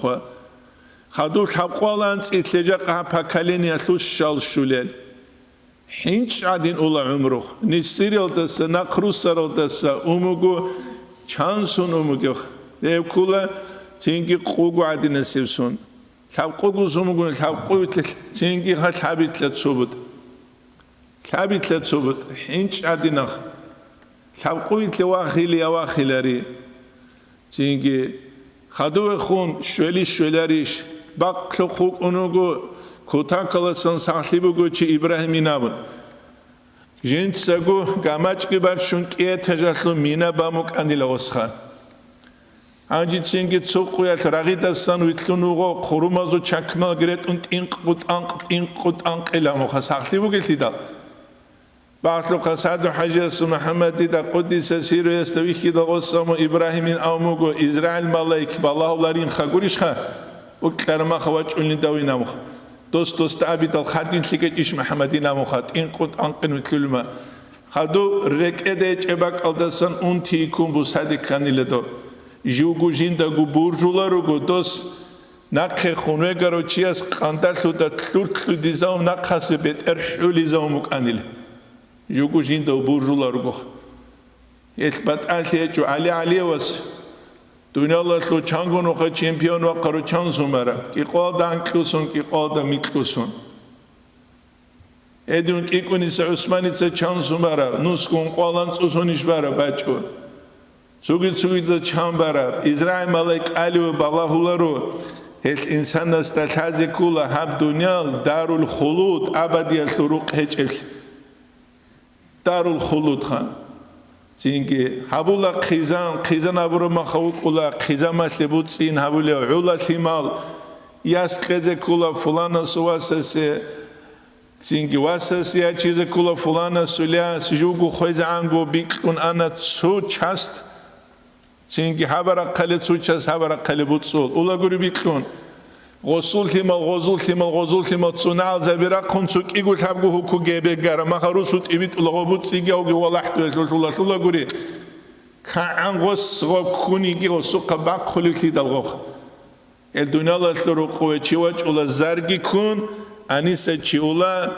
ხადუ ლაპყვალან წითლეჯა ყაფაკალენი ათლუს შალშულელ ჰინჩ ადინ ულა უმრუხ ნისირელდასა ნაყრუსარელდასა უმუგუ ჩანსუნ უმუგუ ევკულა ცინგი ყუგუ ადინესევსუნ ლაპყუგუ უმუგუ ლაპყუითლე ცინგი ხა ლაბითლე ცუბუდ ლაბითლე ცუბუდ ჰინჩ ადინახ ლაპყუითლე ვახილი ავახილარი ცინგი ხადუ ეხუნ შველი შველარიშ ბაყლო ხუკუნუგუ ქუთაკალასან სახლიბუგუჩი იბრაჰიმინაბუნ ჟენცაგუ გამაჭკიბარშუნ კიეთეჟალუ მინა ბამუკანდილა ოსხა ანჯი ცინგი ცუყუიათ რაღიდასან ვითლუნუღო ხურუმაზუ ჩაკმალ გრეტუნ ტინყუტანყილა მოხა სახლიბუგილიდა ბაყლო ყასადუ ჰაჯასუ მუჰამადი და ყუდისა სირიეს და ვიხიდა ოსამო იბრაჰიმინ აუმუგო ისრაილ მალაიქ ბალაჰულარინ ხაგურიშხა უკერმა ხავაჭუნი დავინამხ دوست ابیدال خادین لیکیش محمدی نامخات این قط آنکن ویتلما خادو رکده چباک آلدسان اون تیکون بو صدق کنیل دو جوگو جیندگو برجولارو گو دوست نخه خونه گرو چی از قندر شده تلو دیزام نخسته بیت ارحولی زامو کنیل جوگو جیندگو برجولارو گو اثبات علیه جو علی واس دنیالا شو چانگونو خا چمپیون و قرو چانسون برا کی قادا انکلوسون کی قادا میکلوسون ادون کی کنی س عثمانی س چانسون برا نوسکون قالان سوسونیش برا بچو سوگی چان برا اسرائیل ملک علی و بالاهولارو هیچ انسان است تازه کولا هب دنیا دارالخلود ابدی سروق هیچ دارالخلود خان چینگی هبولا خیزان ابرو مخوک اولا خیزامش لبود چین هبولا علا شمال یاس خیزه کولا فلانا سواسه چینگی واسه یا چیز کولا فلانا سولیا سجوگو خویز عنگو بیکون آن سو چست چینگی هبرا قلی سو چست هبرا قلی بود سول اولا گوری بیکون غسول ثمال صنع زبیرا کنسوک ایگو شبگو حکو گیبه گرم مخروسوت ایبیت اولا بود سیگی اوگی ولحتو شولا گوری کان غس غب کنی گی غسو قباق خلیقی دلغوخ الدنیا لسلو قوه چیواج اولا زرگی کن انیسه چی اولا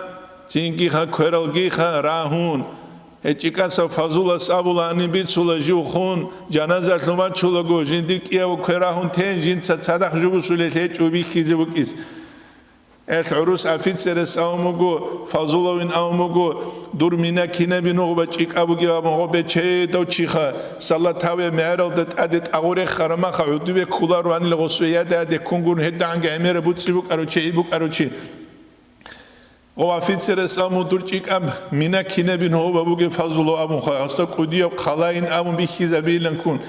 چینگی خا کویرالگی خا راهون هچیکاسا فضولا سابولا انی بیت سولا جو خون جنازه شما چولا گو جندیر کیا و کویراهون تین جند صدق جو سوله هیچ اوبی کیزه بکیس ات عروس افید سرس آموگو فضولا وین آموگو دور مینا کینه بینو بچیک ابوگی آموگو بچه دو چیخا سالا تاوی معرال دت ادت اغوری خرما خودی به کولا رو انی لغسویه ده کنگون هد عنگ امیر بود سی بک اروچی وافید سر سامو درچیک ام مینا کینه بین هو بابوگه فضلو ابون خواهد استا کودی اب خلاین ابون بیخی زبیلن کن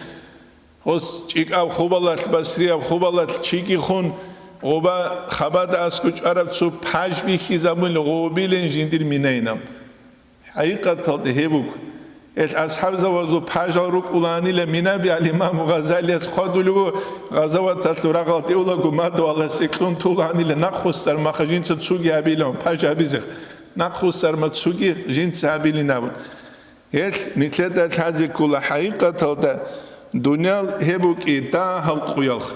خوز چیک اب خوبالت بسری اب خوبالت چیکی خون غوبا خباد از کچ عرب سو پاش بیخی زبیلن غوبیلن جندیر مینا اینم حقیقت تاده هبوگ اصحاب زوازو پاش روک اولانی لمینا بی الامام غزالی از خودلو غزوات تلورقاتی اولا گماد و الله سکلون طولانی لنخوستر مخجین تسوگی ابیلان پاش ابیزخ نخوستر متسوگی جین سابیلی نبود هیچ مثل در تازه کل حقیقت تاده دنیا هبوکی دا حلقویالخ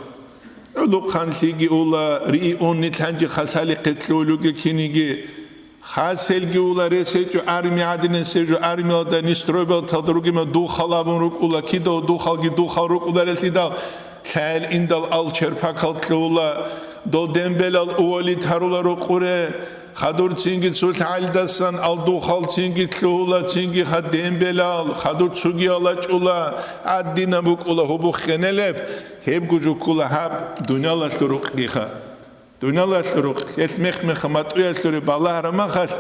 اولو خانسیگی اولا ری اون نتانجی خسالی قتلولوگی کنیگی خاصلگی اولا رسیجو ارمی عدن سیجو ارمی آده نیسترویبال تادروگیم دو خالابون روک اولا کی دو خالگی دو خال روک اولا رسیدال خیل ایندال آل چرپاکال اولا دو دنبلال اولی تارولا روک اوره خادور چینگی سوت عالدستان آل دو خال چینگی اولا چینگی خاد دنبلال خادور چوگی آلاچ اولا عدی نبوک اولا هبو خنلب هب گوجو کولا هب دنیا لشروق گیخا دنیالا شروع اسمخ مخمات ویاشوری بالا رمخش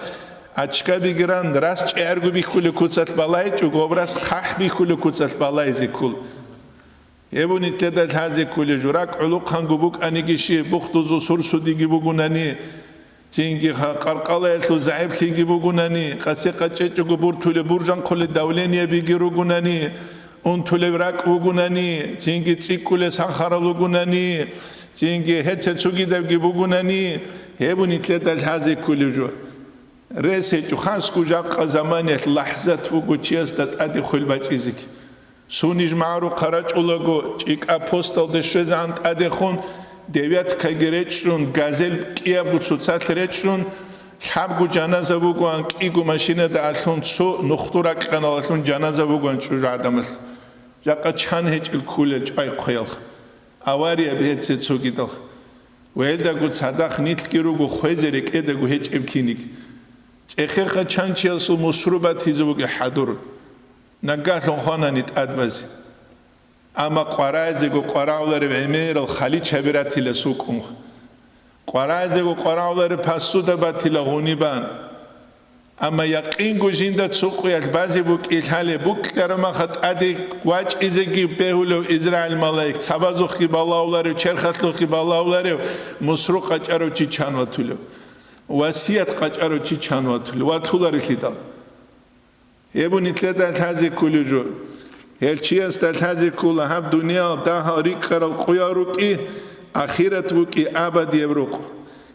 اچکا بیگران راست ارگو بیخولی کوچت بالای چو گوبرس خح بیخولی کوچت بالای زیکول یبونی تدل هزی کولی جورک علوق هنگو بوک انیگیشی بختوزو سرسودیگی بگونانی چینگی قرقاله سو زعیب خیگی بگونانی قصی قچه چو گبور طول برجان کل دولینی بیگیرو گونانی اون طول برک بگونانی چینگی چیکول سخارلو گونانی چینگی هچه چوگی دوگی بگونانی هبونی تلتش هزی کولی جو رسه خاص كوجا زمانية لحظة فوقو تشيستت أدي خل بچيزك سونيج معرو قرج أولغو چيك أبوستل دشزانت أدي خون ديويات كاگريچرون غازل كيابو تسوتسات ريچرون حبگو جنازه بگوان کیگو ماشینه دا اصلون سو نختورا کنا اصلون جنازه بگوان چوج آدمس جاکا چان هیچ الکوله چای خویل آواری ابهت سو گیدل ویل دا گو صداق نیت کی رو گو خویزری که دا گو هیچ امکینیک اخیر چان چیل سو مصروبات هیزو بگه حضور نگاه خانه نیت ادوازی اما قرازی گو قراولر امیر الخلی چبیراتی لسوک اون قرازی گو قراولر پسوده باتی لغونی بان اما یقین گو جینده سوقی از بازی بک ایلحالی بک کرما خط ادی واج ایزگی بهولو ازرائیل ملاک تبازوخ کی بالاولر چرخطلوخ کی بالاولر مصرو قچارو چی چانواتولو وصیت قچارو چی چانواتولو و طولاری خیدال یبو نیتلت التازی کلو جو هل چی است التازی کلو هم دنیا ده هاری کرل قیارو کی آخرت وکی ابدی بروق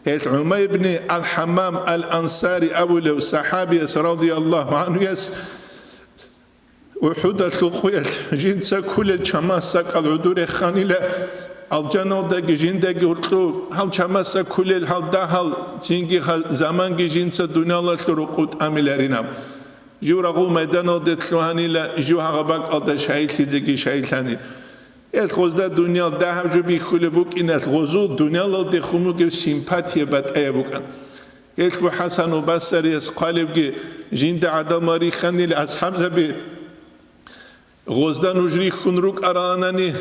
هل عمر بن الحمام الأنصاري أبو له صحابي رضي الله عنه يس وحدة الخويل جنس كل الشماس العدور خانيلة الجنة دق جندق ورطو هل شماس كل هل ده هل تيجي زمان جنس الدنيا الله ترقود أميلارينام جو رغو ميدانو دتلوهاني لا جو هغباك أدا شايل تيجي شايل ثاني الخوزده دنیا ده هم جو بیخوله بک این الخوزو دنیا لا دخونو که سیمپاتیه بد ای بکن الخو حسن و بصری از قالب که جند عدماری خنیل از حمزه به غوزده نجری خون روک ارانانی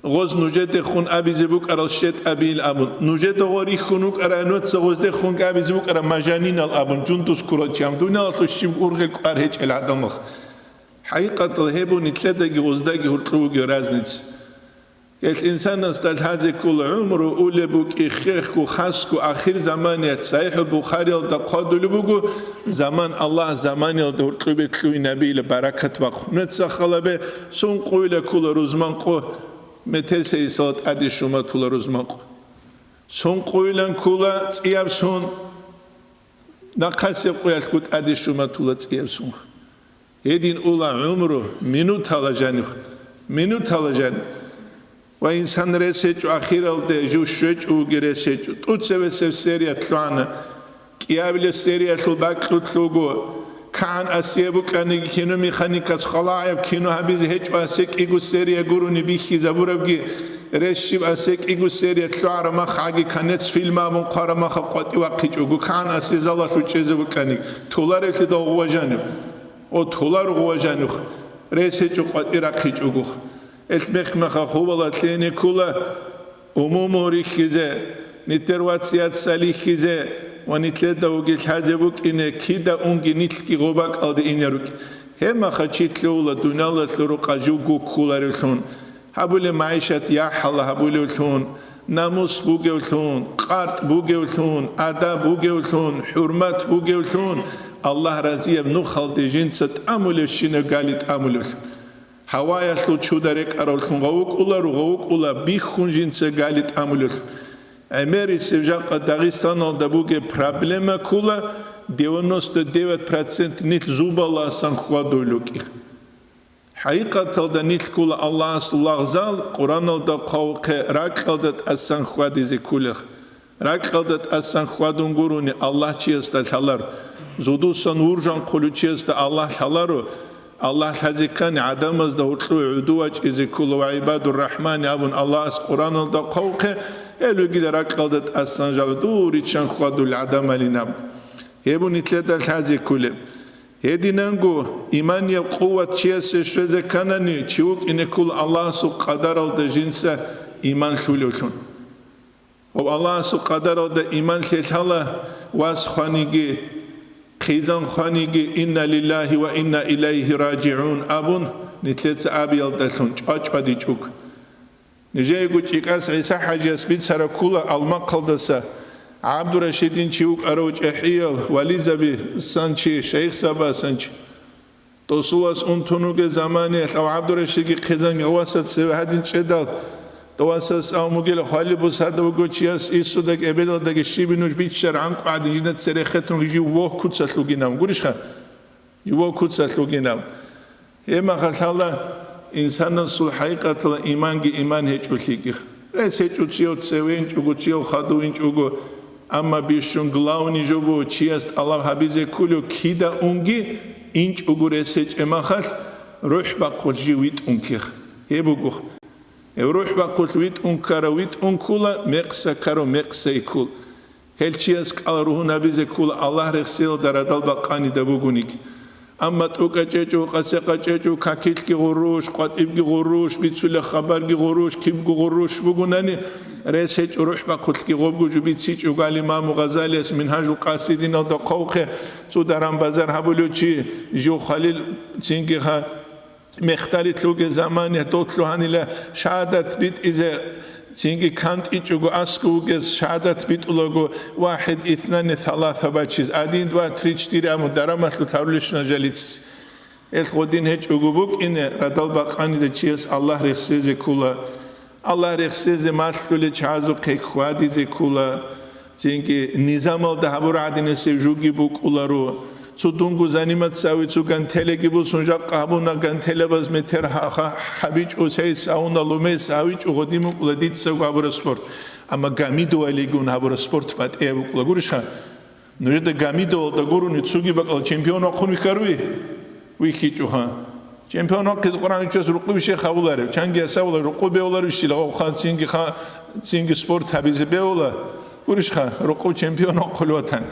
غوز نجد خون ابیز بک ارالشت ابیل ابون نجد غاری خونوک ارانوت سغوزده خون ابیز بک ارا مجانین الابون جندوس کراچیم دنیا اصلا شیم ارغل ارهج العدمخ حقيقة الهبو نتلدق غزدق هرطوق رازنيتس الإنسان استل هذا كل عمره أولي بوك إخيخ وخاسك آخر زمان يتسايح البخاري الدقاد لبوكو زمان الله زمان يدهرطوب كلوي نبي لبركة وقو نتسخل به سون قويل كل روزمان قو متل سيسات أدي شما كل روزمان قو سون قويلن كل تياب سون نقاسب قويل كت أدي شما كل تياب سون يدين أولا عمره منوت هلاجاني منوت هلاجاني وإنسان رسيج وآخير الده جو شج وجرسيج توتسوي سيريا تلانا كيابل سيريا تلبك تلوجو كان أسيبو كان كينو ميخانيك خلاعب كينو هبيز هج واسك إيجو سيريا جوروني بيخي زبوربجي رشيب أسك إيجو سيريا تلعر ما خاجي كانت فيلم من قارة ما خقات وقتي جو كان أسيز الله سوتشيزو كانك تولار في دو وجانب او تولار غواجانوخ رئيس هجو قاتيرا خيجوغوخ المخ مخا خوبالا تليني كولا عمومو ريخيزه نترواتسيات ساليخيزه ونتلدا وغيل حاجبوك إنه كيدا اونجي نتلكي غوباك ألد إنيروك هما خاتشيتلولا دونالا تلوروقا جوغو كولاريلون هبولي معيشة ياحالا هبوليولون ناموس بوغيولون قارت بوغيولون أداب بوغيولون حرمات بوغيولون الله رضي ابن خالد جنسة أمول الشين قالت أمول هوايا سو تشودرك أرولكم غوك أولا بيخون جنسة قالت أمول أمري سيجاق داغستان دبوغي проблема كولا 99% نيت زوب الله سنخوا دولوكي حقيقة دا نيت كولا الله الله زال قرآن دا قوق راك قلدت السنخوا ديزي كولخ راك قلدت السنخوا دونغوروني الله چيست الحلر زودوسان ورجان قلوچيست الله حلارو الله حزيكان عدمز دا هرطلو عدواج إذي كل وعباد الرحمن أبن الله اس قرآن دا قوقه إلو قيل راك قلدت أسان جال دوري چان خوادو العدم لنام هبو نتلت الحزي كله هدي نانگو إيمان يقوة چيس شوزه كانني چوك إنه كل الله سو قدر دا جنسه إيمان خلوشون والله سو قدر دا إيمان خلال واس خانيگي خيزان خانيجي إنا لله وإنا إليه راجعون أبون نتلت أبي الدلون أج بدي جوك نجاي قلت إكاس عيسى حاجة سبيت سركولا المقل دسا عبد الرشيدين شيوك أروج إحيال وليزابي سانشي شيخ سبا سانشي توسواس أنتونوك زماني أو عبد الرشيدين خيزان يواسط سوى هادين شدال تواسس أو مجيل خالبوس هذا وقوتشياس إيسودك إبلا دك الشيبينوش بيتشر عنك بعد جنة سريختون يجي ووه كتسة لوجينام قولش خا يوه كتسة لوجينام إما خالله إنسان الحقيقة الإيمان جي إيمان هيج وثيقه رأس هيج وتسيو تسوين جو تسيو خادوين جو أما بيشون غلاوني جو تشياست الله حبيزه كله كيدا أونجي إنج أقول سيج إما خال روح بقول جويت أنكيخ يبوغو روح بقول ويت أنكارا ويت أنكولا مقسا كارو مقسا يكول هل تشياسك على روح نبيزه كول الله رخصيل دردال بقاني دبوغونيك أما توكاچو قاسقاچو كاكيلكي غروش قاتيبكي غروش بيتسول خبركي غروش كيبكي غروش بوغوناني ريسج روح باقولكي غوبغو جوبيتسيچ وغالي امام غزالي منهاج القاصدين دقوقه سوداران بازار هابولوچي جو خليل تشينغيخا مختاريت لوغ زماني توتلوهاني لا شهادت بيت اذا تشينغي كانت ايچوغو اسكوغ شهادت بيت لوغو واحد اثنان ثلاثه باتشيز ادين دوا تريچتيرا مدرامات لتارولشنا جاليتس الخودين هيچوغو بوك ان رادال باقاني دچيس الله رخصيزي كولا الله رخصيزي ماسلولي چازو قيخواديزي كولا تشينغي نظامل دهبور عدين سيجوغي بوك اولارو سودونغو زانيمات ساوي سوغان تيليغيبو سونجا قابونا غان تيليباز متر حبيج اوسي ساونا لومي ساويچ غوديمو قلديت سوغابور سپورت اما غاميدو اليغون هابور سپورت بات ايبو قلغورشا نريد غاميدو دغورو نيتسوغي باقال چемпион اقون ويخاروي ويخيچوها چемпион اقز قران چوس رقو بيشي خاولار چانگي ساولا رقو بيولار بيشيلا خان سينگي سپورت حبيز بيولا ورشخا رقو چемпион اقلوتان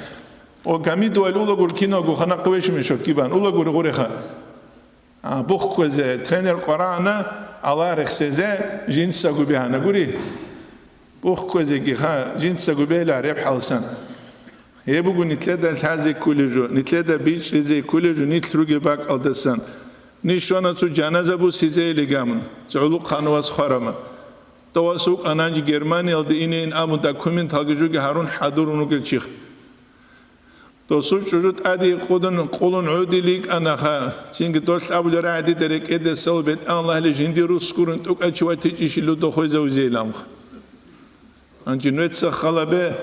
او غاميدو الولا غوركينا غوخنا قويش مشو كيبان اولا غورخا بوخكوزه ترينر قرانا الله رخصزه جنسا غوبيانا غوري بوخكوزه غيخا جنسا غوبيلا ريب حالسان يبغوا نتلدا هذا كولجو نتلدا بيش زي كولجو نتلوجي باك الدسان نيشونا تو جنازه بو سيزه لغامن زولو قانواس خرما تواسوق انانجي جرماني الدينين ام دوكيمنت هاجوجي هارون حضورونو گلچيخ دوسو شروط ادي خودن قولن عوديليك انا خا سينگ دوش ابو رادي درك اد سلبت الله لجندي روسكورن توك اچواتي چيشلو دو خوزو زيلام انجي نوتس خلبه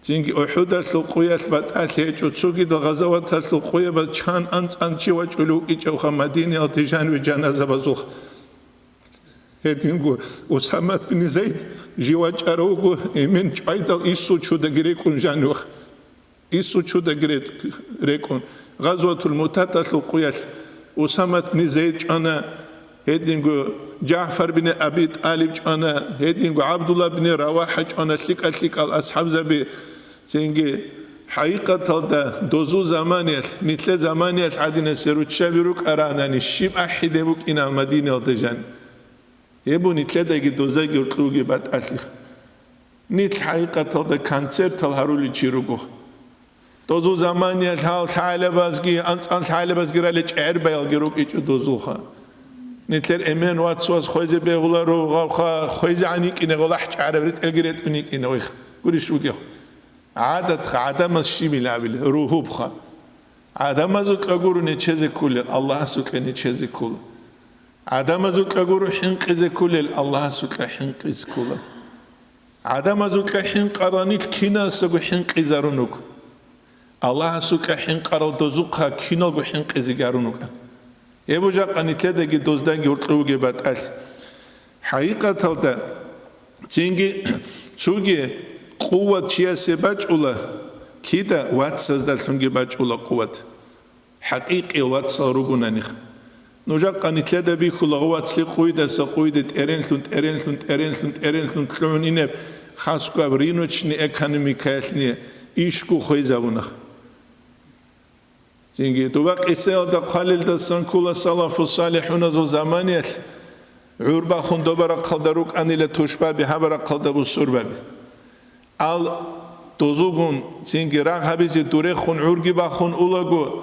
سينگ احد القويات بات اثيچو تسوغي دو غزوات القويه بچان انچي وچلو ايچو خمديني اتجان وجنازه بزوخ هدينگو اسامه بن زيد جيواچاروغو امن چايدال يسو چودگريكون جانوخ يسو چودگريكون غزوه المؤتة القويات اسامه بن زيد انا هدينگو جعفر بن ابي طالب انا هدينگو عبد الله بن رواحه انا ليك الاصحاب زبي سينجي حقيقة دا دوزو زمانيات مثل زمانيات عدنا سيروت شابيروك أراناني الشيب أحد يبوك إنا المدينة الدجان يبو مثل دا دوزاي يرطلوغي بات أسلخ مثل حقيقة دا كانسير تلهارولي تشيروكو دوزو زمانيات حال تعالى بازگي أنسان تعالى بازگي رالي چعر بيالگيروك إيچو دوزوخا مثل إمان واتسواز خويزي بيغولارو غاوخا خويزي عنيك إنا غلاح چعر بريت الگريت ونيك إنا ويخ قوليش روكيخ عدم الشيء لعبله روحه بخا عدم زوج لجورو نتشز كل الله سوك نتشز كل عدم زوج لجورو حنقز كل الله سوك حنقز كل عدم زوج حنق رانيت كنا سوك حنقز رونك الله سوك حنقر دوزوقها كنا جو حنقز جارونك يبوجا قنيت لدى دوزدان يورطلوج بات حقيقة هذا تيجي تشوجي قوة شيء بجوله كده واتسز دلتونجي بجوله قوة حقيقي واتس روبنا نخ نجاق نتلدا بيخلا واتس لقويدة سقويدة إرنثلون تلونينه خاصكو أبرينوشني إكانيميكالني إيشكو خويزابونخ زينجي توباق إسال دا قليل دا سنكولا صلاف الصالحون زو زمانيات عربا خندوبرا قلدروك أني لتوشبا بحبرا قلدبو سربابي al dozugun singi raghabizi durekhun urgi bakhun ulagu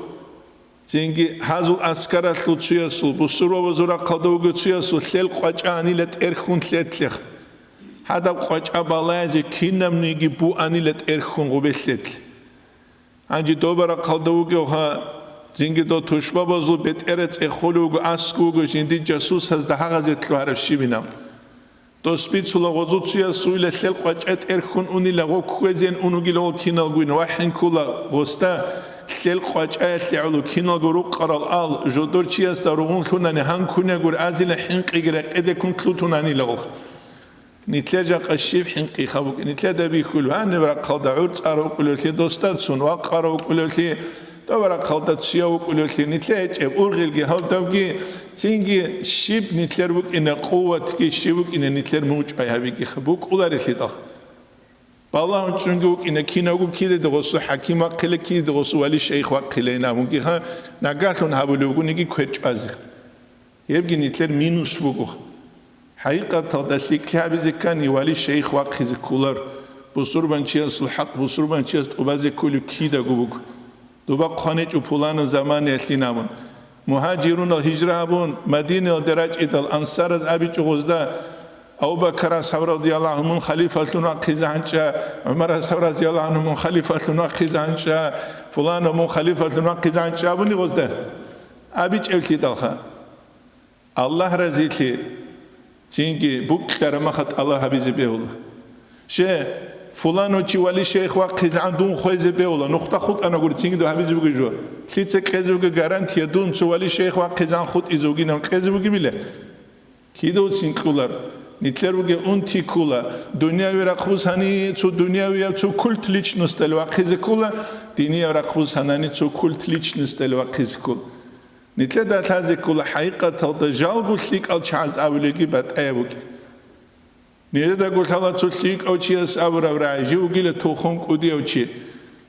singi hazul askara lutsuyasul busurovo zura qadawgu tsuyasul sel qachani let erkhun tletlekh hada qacha balazi kinamnigi bu anilet erkhun gobeslet anji dobara qadawgu ha singi do tushba bazul bet erets ekhulugu askugu jindi jasus has da hagazet klarab shibinam то спицула гозуцуя суйле лел қачет эрхун унила гокхуезен унугило киналгуин вахинкула госта лел қачет леулу киналгуру қарал ал жодорчияс даругун лунани ханкунегур азила хинқигре эдекун клутунани логох نتلاجا قشيب حنقي خبوك نتلادا بيخول وان ورق خلدا عرض أرو قلو لي دوستات سون وقارو قلو لي دورق خلدا تسياو قلو لي نتلاج أورغلجي هل دوجي تيجي شيب نتلربك إن قوة كي شيبك إن نتلر موج أي هبيكي خبوك ولا رخي دخ بالله تشنجوك إن كيناغو كيد دغسو حكيم وقيل كيد دغسو ولي شيخ وقيلنا ممكن ها نقاشون هبلوغو نيجي كويتش أزخ يبقى نتلر مينوس بوغو حقيقة تغدسي كابزي كان يوالي شيخ واقخي كولر بصربان چياس الحق بصربان چياس تقبازي كولو كيدا قبوك دوبا قانيج وپولان زمان يتلينامون مهاجرون الهجرابون مدينة ودراج إدال أنصار از أبي چغزدا أو بكر صبر رضي الله عنهم خليفة واقخي زانشا عمر صبر رضي الله عنهم خليفة واقخي زانشا فلان من خليفة واقخي زانشا أبوني غزدا أبي چلتي دالخا الله رزيتي تيجي بوك كرمخت الله حبيزي بيولا شيء فلان وشي ولي شيخ واقعي عندهم خويزي بيولا نقطة خط أنا قلت تيجي دو حبيزي بوكي جوا تلتك كذا بوكي غارانتيا دون شو ولي شيخ واقعي عن خط إزوجي نم كذا بوكي بيله كيدو سينكولر نتلر بوكي أنتي كولا دنيا ورقبوز هني شو دنيا ويا شو كل تليش نستل واقعي كولا دنيا ورقبوز هناني شو كل تليش نستل واقعي كولا نتلدا تازي كل حقيقة تجاوب ليك أو شاز أوليكي بات أيوك نتلدا قلت الله تسليك أو شيء أبرا براجي وقيل توخون كودي أو شيء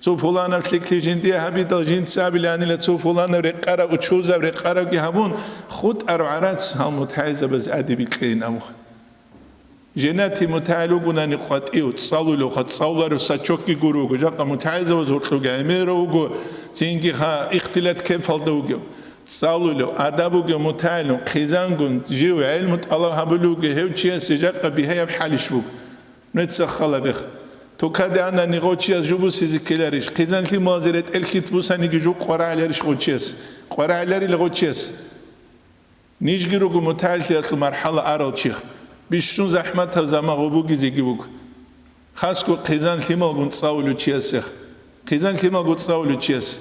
تو فلان فلك لجندي هبي تجند سابلاني لتو فلان رقارة وتشوزة رقارة جهبون خود أرعرات هم متحيزة بس أدبي كين أمخ جناتي متعلقون نقاط إيو تصالوا لو خد صولر وساتشوكي جروج جاك متحيزة وزوجته جاميرة وجو تيجي خا اختلاط كيف هالدوجو تصالوا أدابوجو متعلم خزانجون جيو علم الله هبلوجو هوتشيا سجاق بهاي بحالش بوج نتسخلا بخ تو كده أنا نغوتشيا جوبو سيزكيلاريش خزان في مازرت الخيط بوساني جو قرا عليش غوتشيس قرا عليري لغوتشيس نيجيروجو متعلم في مرحلة أرال شيخ بيشون زحمة زمان غبوجي زيجي بوج خاصكو خزان في مالجون تصاولو تشيس خزان في مالجون تصاولو تشيس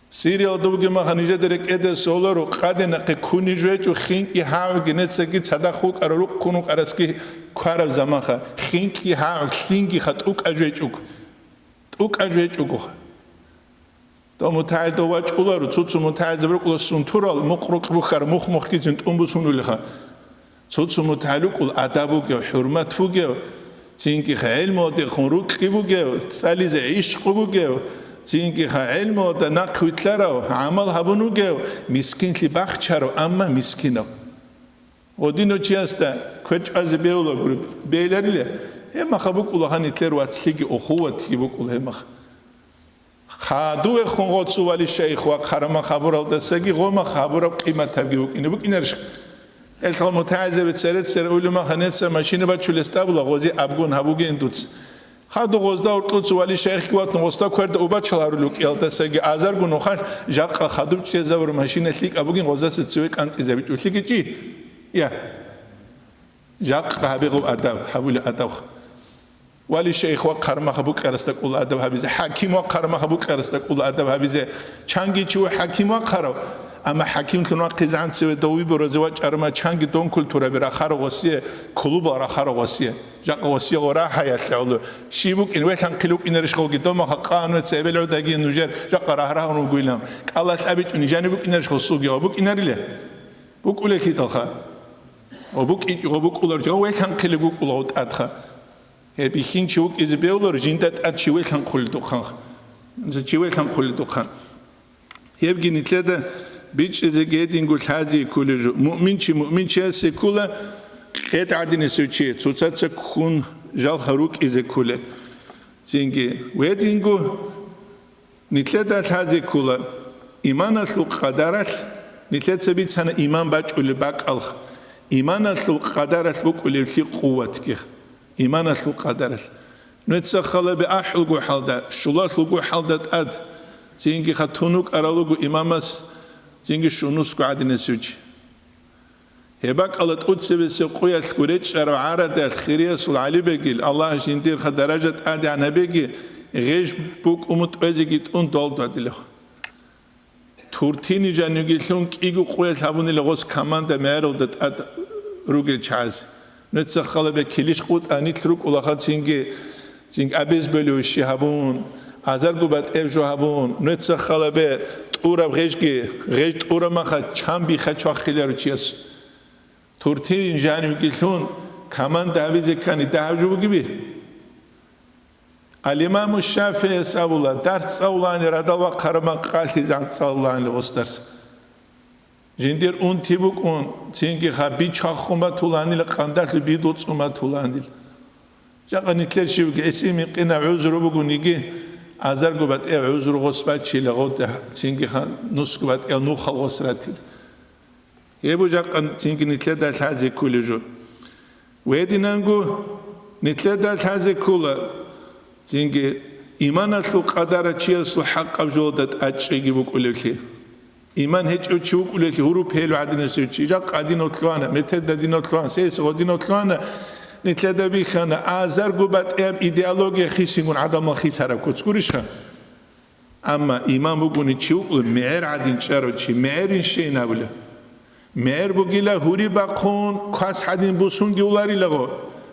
سيريا دوغي ما خنيجه درك اده سولارو قادنا كوني جوجو خينكي هاو جنتسكي صداخوك ارو كونوك ارسكي كار زمانخه خينكي هاو خينكي خطوك اجوجوك توك اجوجوك تو متعد واجولارو تsutsу متعد برقول سنتورال مقرق بخر مخمختي زنت امبسونولخه تsutsу متعلقول ادابوغ حرمتوغ تينكي خيل مودي خنروكي بوغ ساليز عشقوغ تينكي علم ودناق ويتلارو عمل هبونوغو مسكين لي باخچارو اما مسكينو ودينو چياستا كوچ از بيولو گروپ بيلريله هما خبوك улахан итлер вацлиги охуват гибук улхемах خادو خونغوتسو вали шейх ва қарама خبرал дасаги гома خبرab қиматав гибук инебук инерш элхо мутаазеб церет сер улума ханеса машина ба чулестабла гози абгун хабуги индуц خادو غزدا ورطلوت ولی شیخ کیوات نوستا کرد او بچه لارو کیالتا سگ آزار گونو خاش جاق خادو چیز زور ماشین لیک ابوگین غزدا سوی کانت ازبی چوشلی کی یا جاق قابی غو ادب حول ادب ولی شیخ و قرما خبوک کرستک اول ادب هبیزه حکیم و قرما خبوک کرستک اول ادب هبیزه چنگی چو حکیم و قرو اما حکیم کنوا قزان سوی دوی برزواج ارما چنگی دون کلتوره برا خرو وسیه کلوب را خرو وسیه جاق وسیه ورا حیات لولو شیبوک این وقت کلوب این رشقو گدوم خقان و سبل عدگی نوجر جاق راه اونو گویلم الله ثابت اون جانبوک این رشقو سوگی آبوک این ریله بوک اوله کی تلخا آبوک ایج آبوک اولر جا وقت کلوب اولاد ادخا بیشین چوک از بیولر جندت اد چوک هم کل دخان چوک هم کل دخان يبقى نتلاقى بيتش إذا قاعدين نقول هذه كل جو مؤمن شيء سكولة قد عادين سوتشي تصات سكون جال خروج إذا كله تيجي ويدين نقول نتلاقى هذه كله إيمان السوق قدرت نتلاقى سبيت سنة إيمان باج ولا باك ألخ إيمان السوق قدرت بق ولا في قوتك إيمان السوق قدرت نتسخل بأحل جو حالدا شلا سوق حالدا أد تيجي خاتونك أرالوجو إمامس تيجي شنوس قاعدين نسوي هباك الله تقول سقويا الكوريت شرع عرض الخيرية سول علي بقيل الله جندير خدرجة أدي عن بقي غيش بوك أزيجي تون دول دادله تورتيني جانيجي لون كيجو قويا ثابوني لغوس كمان ده ميرو دت أد روجي تشاز نتسخلا بكليش قوت أني تروك ولا خد سينجي أبيز بلوشي هابون هزار قبات إفجو هابون نتسخلا ب تورا غيش تورا ما خد چام بي خد شو خيلر تشيس تورتين جانب كيلون كمان دعويز كاني دعوجو بجيبه الإمام الشافعي سأولا درس سأولاني ردوا قرما قالي زان سأولاني لغسترس جندير اون تيبوك اون تينكي خبي چاخوما تولاني لقاندر بيدوت سوما تولاني جاقا نتلر شوك اسمي قنا عذرو بگو نيجي ازر قبات عذرو غصبات چي لغوت تينكي خان نوس قبات نوخل غصراتي يبو جاقا تينكي نتلر دال حازي كولي جو ويدي نانگو نتلر دال حازي كولا تينكي إيمانات القدر تشيس الحق بجودة أتشيجي بقولك إيمان هيك أتشوك ولك هروب هيلو عدنا سوتشي جا قادين أطلعنا متى دين أطلعنا سيس غادين أطلعنا نتلذ بيخنا أزر قبات أب إيديولوجيا خيسين عدم خيس هرب كتسكورشها أما إيمان بقولي تشوك المعير عدين شروتشي معير شيء نقوله معير بقوله هوري بقون خاص حدين بوسون جولاري لغو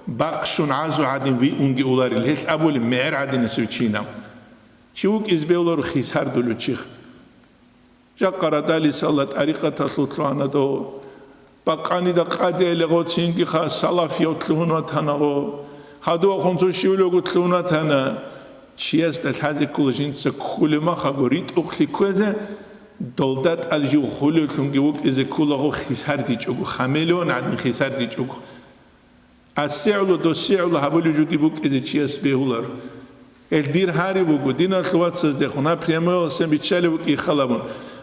باقشون عزو عدين وي اونجي اولاري لهش أبول معير عدين سوتشينا تشوك إزبيولار خيس هر دولو تشيخ جا قرادالي صلاة طريقة تطلعنا دو باقاني دا قادي لغو تشينكي خاص صلافيو تلونا تانغو خادو خونسو شيولوغو تلونا تانا تشياس دالحازي كولجين تسكولي ما خاقوريت اخلي كوزة دولدات الجو خولو تلونجي وك إذا كولغو خيسار دي چوغو خاملون عدين خيسار دي چوغو السعلو دو سعلو هبولو جوكي بوك إذا تشياس بيهولار الدير هاري بوكو دينا خلوات سزدخونا بريمو سنبيتشالي وكي خلابون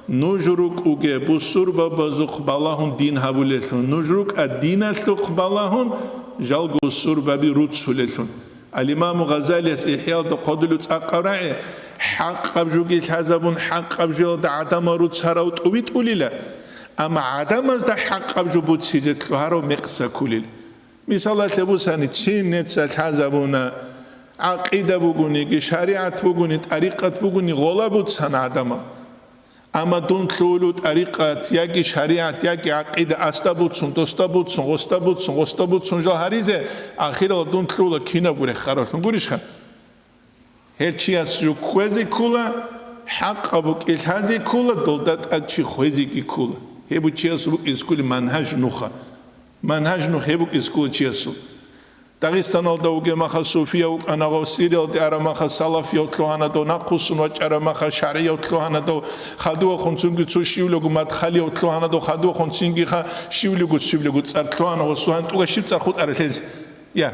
نجروك اوجه بوسور بابا زقبالهون دين هبولتون نجروك الدين زقبالهون جال بوسور بابي روت سولتون الإمام غزالي سيحيال دو قدلو تقرأ حق أبجوكي الحزبون حق أبجو دا عدم روت سراوت ويت أوليلا أما عدم از دا حق أبجو بود سيجت لهارو مقصة كوليل مثلا تبوساني تشين نتسا الحزبون عقيدة بغوني شريعة بغوني طريقة بغوني غلا بود سان عدم أما دون تلولو طريقة ياكي شريعة ياكي عقيدة أستبوتسون دوستبوتسون غستبوتسون جا هريزة آخيرا دون تلولو كينا بوري خراش نقوليش خا هيتشي أسجو خوزي كولا حق أبوك إلهازي كولا دولدات أدشي خوزي كي كولا هيبو تشي أسبوك إسكولي منهج نوخا هيبوك إسكولي تشي أسو داغستان الدوغي مخا صوفيا وأنا غوسيريا ودي مخا سلفيا وطلعنا دو ناقصون وجارا مخا شرعيا وطلعنا دو خدوا خونسونغي تسو شيولوغو مدخليا وطلعنا دو خدوا خونسونغي خا شيولوغو تسار طلعنا وسوان توغا شيبتار خود أرتلز يا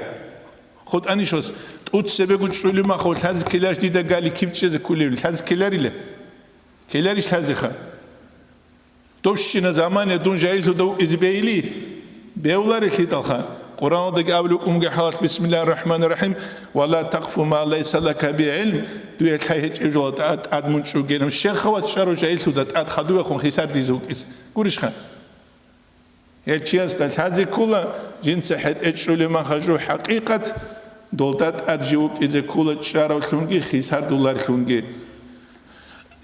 خود أنيشوس تقول سبب تشولي مخا والتهز كيلارش ديدا قالي كيف تشيز كولي التهز كيلاري له كيلارش تهز خا توشينا زمان دون جايلتو دو إزبايلي بيولاري كيتال خا قرآن دك أولكم جحات بسم الله الرحمن الرحيم ولا تقف ما ليس لك بعلم دويت هيج إجوات أد منشو جنم الشيخ خوات شارو جايل سودات أد خدوه خون خسار ديزوك إس قولش خان هالشيء هذه كلها جنس حد إجول ما خجو حقيقة دولتات أدجوك إذا كلها شارو ثونجي خسار دولار ثونجي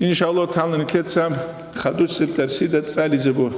إن شاء الله تعالى نتلت سام خدوش ستر سيدة سالي زبو